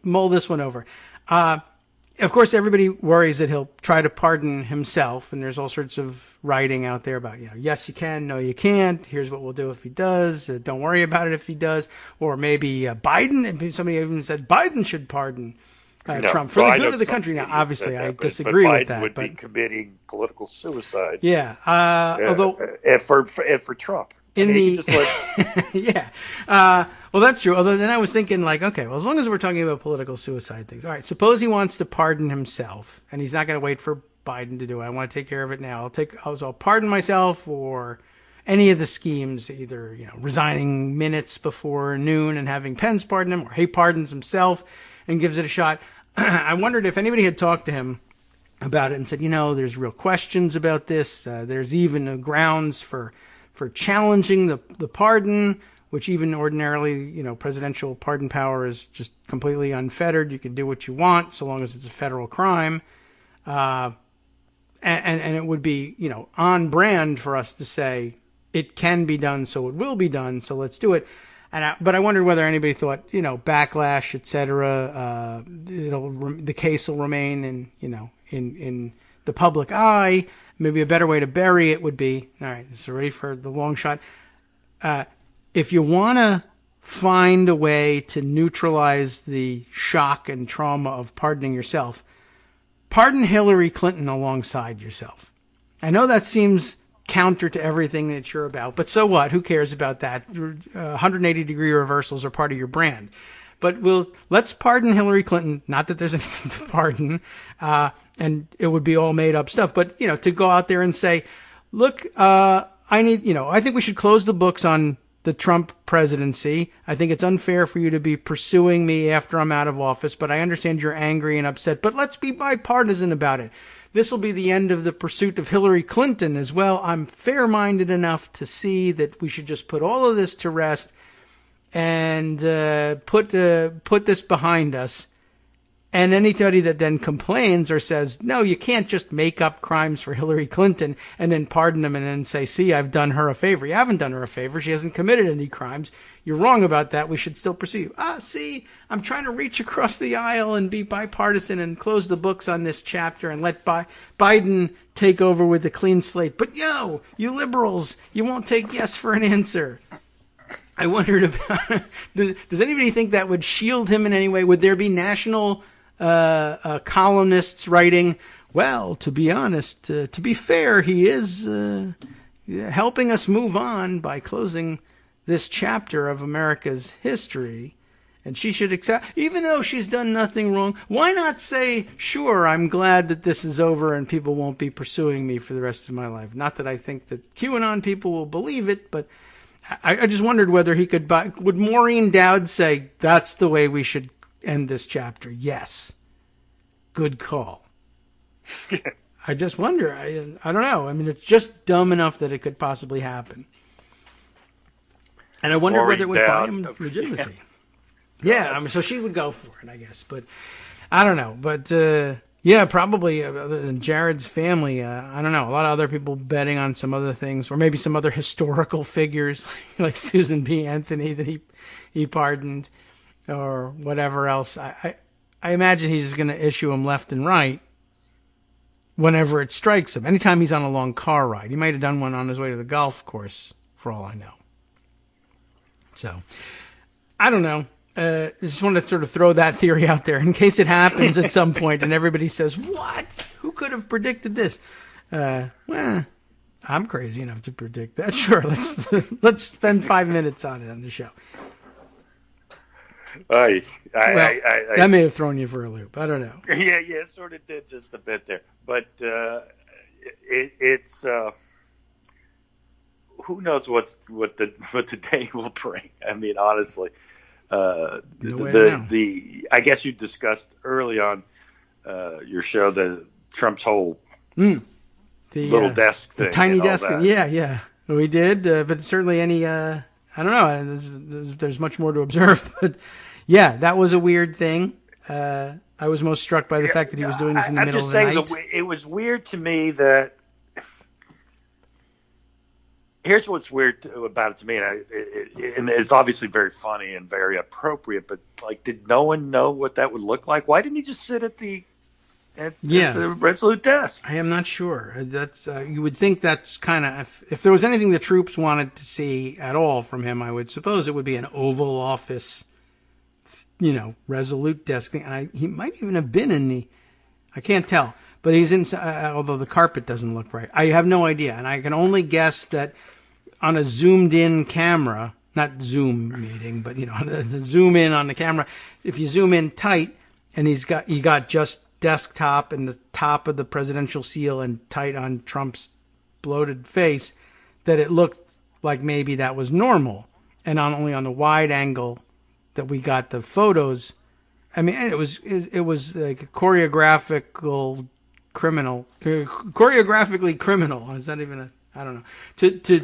Mull this one over. Of course, everybody worries that he'll try to pardon himself, and there's all sorts of writing out there about, yes, you can, no, you can't. Here's what we'll do if he does. Don't worry about it if he does. Or maybe Biden. Somebody even said Biden should pardon Trump for the good of the country. Now, obviously, I disagree with that. Biden would be committing political suicide. Yeah. Although, and for Trump. Well, that's true. Although then I was thinking, like, okay, well, as long as we're talking about political suicide things, all right, suppose he wants to pardon himself and he's not going to wait for Biden to do it. I want to take care of it now. I'll pardon myself, any of the schemes, either, resigning minutes before noon and having Pence pardon him, or he pardons himself and gives it a shot. I wondered if anybody had talked to him about it and said, there's real questions about this. There's even grounds for challenging the pardon, which even ordinarily, presidential pardon power is just completely unfettered. You can do what you want so long as it's a federal crime. And it would be, on brand for us to say it can be done, so it will be done, so let's do it. But I wondered whether anybody thought, backlash, et cetera, the case will remain in the public eye. Maybe a better way to bury it would be, all right, so ready for the long shot. If you want to find a way to neutralize the shock and trauma of pardoning yourself, pardon Hillary Clinton alongside yourself. I know that seems counter to everything that you're about, but so what? Who cares about that? 180-degree reversals are part of your brand. But let's pardon Hillary Clinton. Not that there's anything to pardon, and it would be all made up stuff. But to go out there and say, look, I think we should close the books on the Trump presidency. I think it's unfair for you to be pursuing me after I'm out of office, but I understand you're angry and upset. But let's be bipartisan about it. This will be the end of the pursuit of Hillary Clinton as well. I'm fair-minded enough to see that we should just put all of this to rest and put this behind us. And anybody that then complains or says, no, you can't just make up crimes for Hillary Clinton and then pardon them and then say, see, I've done her a favor. You haven't done her a favor. She hasn't committed any crimes. You're wrong about that. We should still pursue you. See, I'm trying to reach across the aisle and be bipartisan and close the books on this chapter and let Biden take over with a clean slate. But you liberals, you won't take yes for an answer. I wondered about, does anybody think that would shield him in any way? Would there be national columnists writing, well, to be honest, to be fair, he is helping us move on by closing this chapter of America's history, and she should accept, even though she's done nothing wrong. Why not say, sure, I'm glad that this is over and people won't be pursuing me for the rest of my life? Not that I think that QAnon people will believe it, but I just wondered whether he could would Maureen Dowd say, that's the way we should end this chapter? Yes. Good call. I just wonder. I don't know. I mean, it's just dumb enough that it could possibly happen. And I wonder whether it would buy him legitimacy. Yeah, I mean, so she would go for it, I guess. But I don't know. But yeah, probably other than Jared's family, I don't know. A lot of other people betting on some other things, or maybe some other historical figures like Susan B. Anthony that he pardoned, or whatever else. I imagine he's just going to issue them left and right whenever it strikes him. Anytime he's on a long car ride. He might have done one on his way to the golf course, for all I know. So, I don't know. I just wanted to sort of throw that theory out there in case it happens at some point and everybody says, what? Who could have predicted this? Well, I'm crazy enough to predict that. Sure, let's spend 5 minutes on it on the show. That may have thrown you for a loop. I don't know. Yeah, it sort of did just a bit there. But it's who knows what the day will bring. I mean, honestly, I guess you discussed early on your show the Trump's whole little desk thing, the tiny desk thing. Yeah, we did. But certainly I don't know. There's much more to observe, but yeah, that was a weird thing. I was most struck by the fact that he was doing this in the middle of the night. It was weird to me that. Here's what's weird about it to me, and it's obviously very funny and very appropriate. But did no one know what that would look like? Why didn't he just sit at the Resolute desk? I am not sure. That's you would think that's kind of if there was anything the troops wanted to see at all from him, I would suppose it would be an Oval Office, Resolute desk thing. And he might even have been in the. I can't tell, but he's in. Although the carpet doesn't look right, I have no idea, and I can only guess that on a zoomed-in camera, not Zoom meeting, but the zoom in on the camera. If you zoom in tight, and he got just desktop and the top of the presidential seal and tight on Trump's bloated face, that it looked like maybe that was normal. And only on the wide angle that we got the photos. I mean, it was like a choreographically criminal. Is that even I don't know.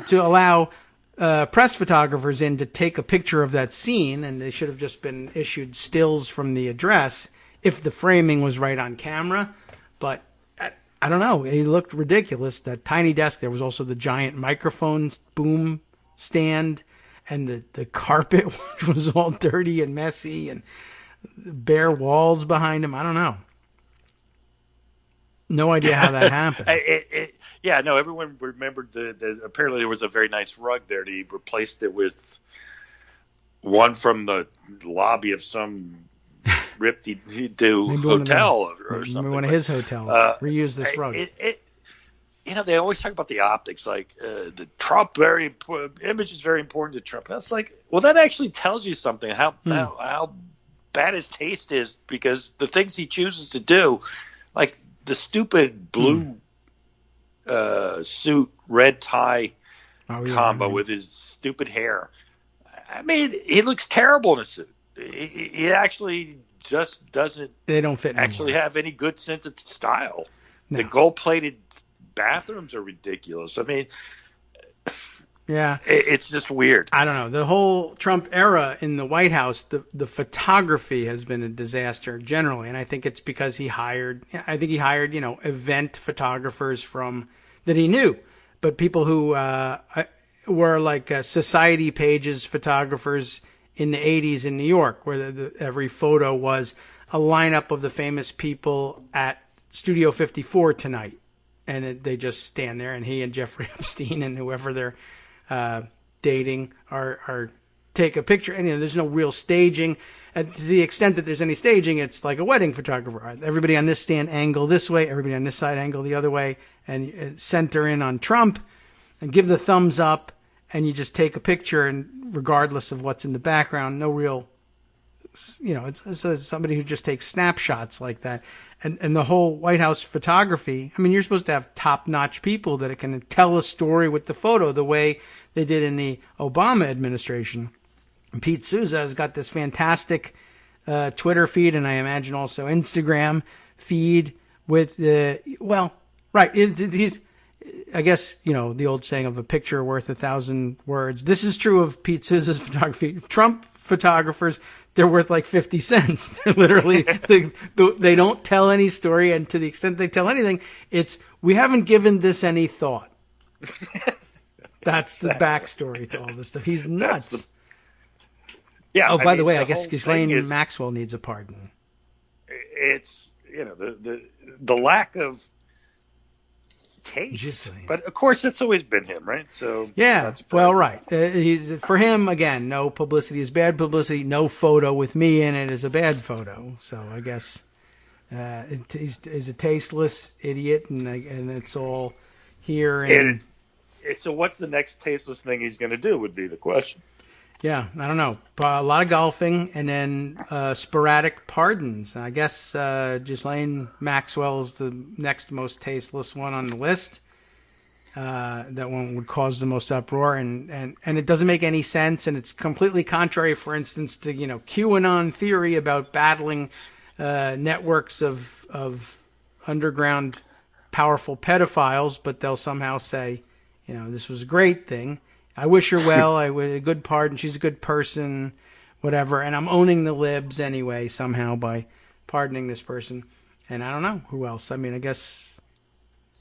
To allow press photographers in to take a picture of that scene, and they should have just been issued stills from the address if the framing was right on camera. But I don't know. It looked ridiculous. That tiny desk. There was also the giant microphone boom stand, and the carpet, which was all dirty and messy, and bare walls behind him. I don't know. No idea how that happened. Yeah, no, everyone remembered apparently there was a very nice rug there. He replaced it with one from the lobby of some rip-de-do hotel or something. Maybe one of his hotels. Reuse this rug. They always talk about the optics, like the Trump image is very important to Trump. That's like, well, that actually tells you something how bad his taste is, because the things he chooses to do, like the stupid blue suit, red tie combo with his stupid hair. I mean, he looks terrible in a suit. He actually just doesn't. They don't fit. Actually, have any good sense of style. No. The gold-plated bathrooms are ridiculous. I mean, yeah, it's just weird. I don't know. The whole Trump era in the White House, the photography has been a disaster generally, and I think it's because he hired event photographers that he knew, but people who were like society pages photographers in the 80s in New York, where every photo was a lineup of the famous people at Studio 54 tonight. And they just stand there, and he and Jeffrey Epstein and whoever they're dating are take a picture. And there's no real staging. And to the extent that there's any staging, it's like a wedding photographer. Everybody on this stand angle this way, everybody on this side angle the other way, and center in on Trump and give the thumbs up, and you just take a picture, and regardless of what's in the background, no real, it's somebody who just takes snapshots like that. And the whole White House photography, I mean, you're supposed to have top-notch people that can tell a story with the photo the way they did in the Obama administration. And Pete Souza has got this fantastic Twitter feed, and I imagine also Instagram feed with he's, I guess, the old saying of a picture worth 1,000 words. This is true of Pete Souza's photography. Trump photographers, they're worth like 50 cents. They're literally, they don't tell any story. And to the extent they tell anything, it's, we haven't given this any thought. That's the backstory to all this stuff. He's nuts. Yeah. Oh, by the way, I guess Ghislaine Maxwell needs a pardon. It's, the lack of taste. But of course, that's always been him, right? So yeah, well, right. He's, for him, again, no publicity is bad publicity. No photo with me in it is a bad photo. So I guess he's a tasteless idiot, and it's all here. And so what's the next tasteless thing he's going to do would be the question. Yeah, I don't know. A lot of golfing, and then sporadic pardons. I guess Ghislaine Maxwell is the next most tasteless one on the list. That one would cause the most uproar, and it doesn't make any sense, and it's completely contrary, for instance, to QAnon theory about battling networks of underground powerful pedophiles, but they'll somehow say, this was a great thing. I wish her well. A good pardon. She's a good person, whatever. And I'm owning the libs anyway somehow by pardoning this person. And I don't know who else. I mean, I guess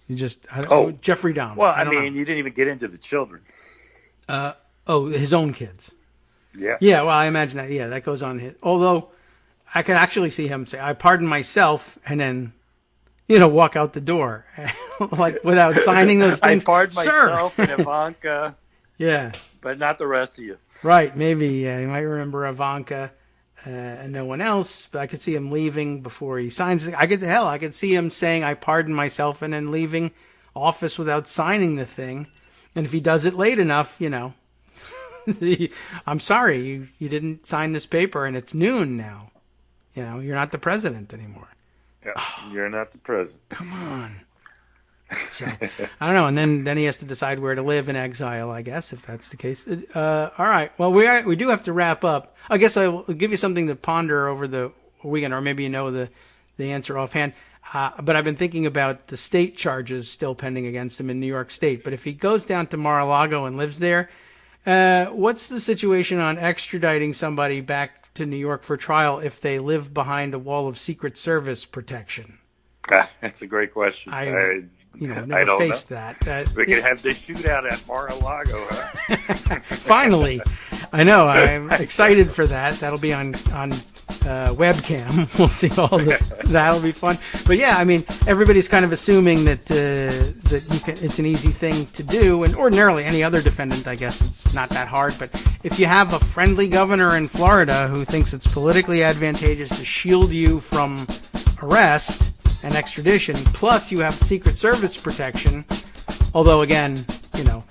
Jeffrey Dahmer. Well, I mean, you didn't even get into the children. His own kids. Yeah. Yeah. Well, I imagine that. Yeah, that goes on. Although I can actually see him say, "I pardon myself," and then, walk out the door, like without signing those things. I pardon myself and Ivanka. Yeah. But not the rest of you. Right. Maybe you might remember Ivanka and no one else, but I could see him leaving before he signs it. I could see him saying, "I pardon myself," and then leaving office without signing the thing. And if he does it late enough, I'm sorry, you didn't sign this paper, and it's noon now. You're not the president anymore. Yeah, you're not the president. Come on. So I don't know. And then he has to decide where to live in exile, I guess, if that's the case. All right. Well, we do have to wrap up. I guess I will give you something to ponder over the weekend, or maybe you know the answer offhand. But I've been thinking about the state charges still pending against him in New York State. But if he goes down to Mar-a-Lago and lives there, what's the situation on extraditing somebody back to New York for trial if they live behind a wall of Secret Service protection? That's a great question. I never faced that. We could have the shootout at Mar-a-Lago, huh? Finally. I know. I'm excited for that. That'll be on webcam. We'll see all that'll be fun. But yeah, I mean, everybody's kind of assuming that it's an easy thing to do, and ordinarily any other defendant, I guess it's not that hard. But if you have a friendly governor in Florida who thinks it's politically advantageous to shield you from arrest and extradition, plus you have Secret Service protection, although again,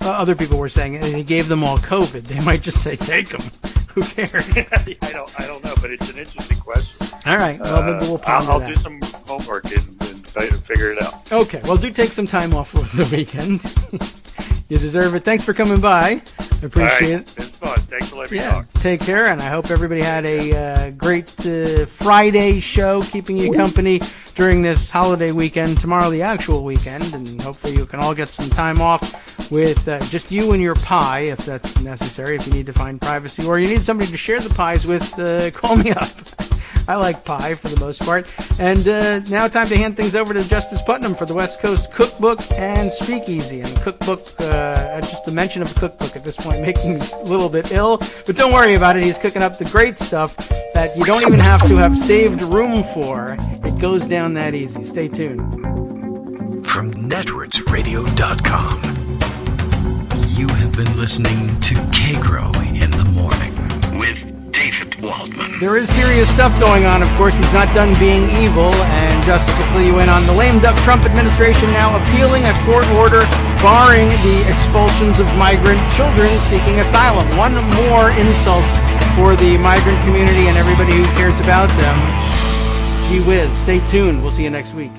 other people were saying he gave them all COVID. They might just say, take them. Who cares? I don't know, but it's an interesting question. All right. Well, maybe we'll ponder I'll that. do some homework and figure it out. Okay. Well, do take some time off over the weekend. You deserve it. Thanks for coming by. I appreciate it. It's fun. Thanks for letting me talk. Take care, and I hope everybody had a great Friday show, keeping you company during this holiday weekend. Tomorrow, the actual weekend, and hopefully you can all get some time off with just you and your pie, if that's necessary, if you need to find privacy, or you need somebody to share the pies with, call me up. I like pie for the most part. And now time to hand things over to Justice Putnam for the West Coast Cookbook and Speakeasy. And cookbook, just the mention of a cookbook at this point making me a little bit ill. But don't worry about it. He's cooking up the great stuff that you don't even have to have saved room for. It goes down that easy. Stay tuned. From netrootsradio.com, you have been listening to Kagro in the Morning with David Waldman. There is serious stuff going on. Of course, he's not done being evil, and justice will fill you in on the lame duck Trump administration now appealing a court order barring the expulsions of migrant children seeking asylum. One more insult for the migrant community and everybody who cares about them. Gee whiz. Stay tuned. We'll see you next week.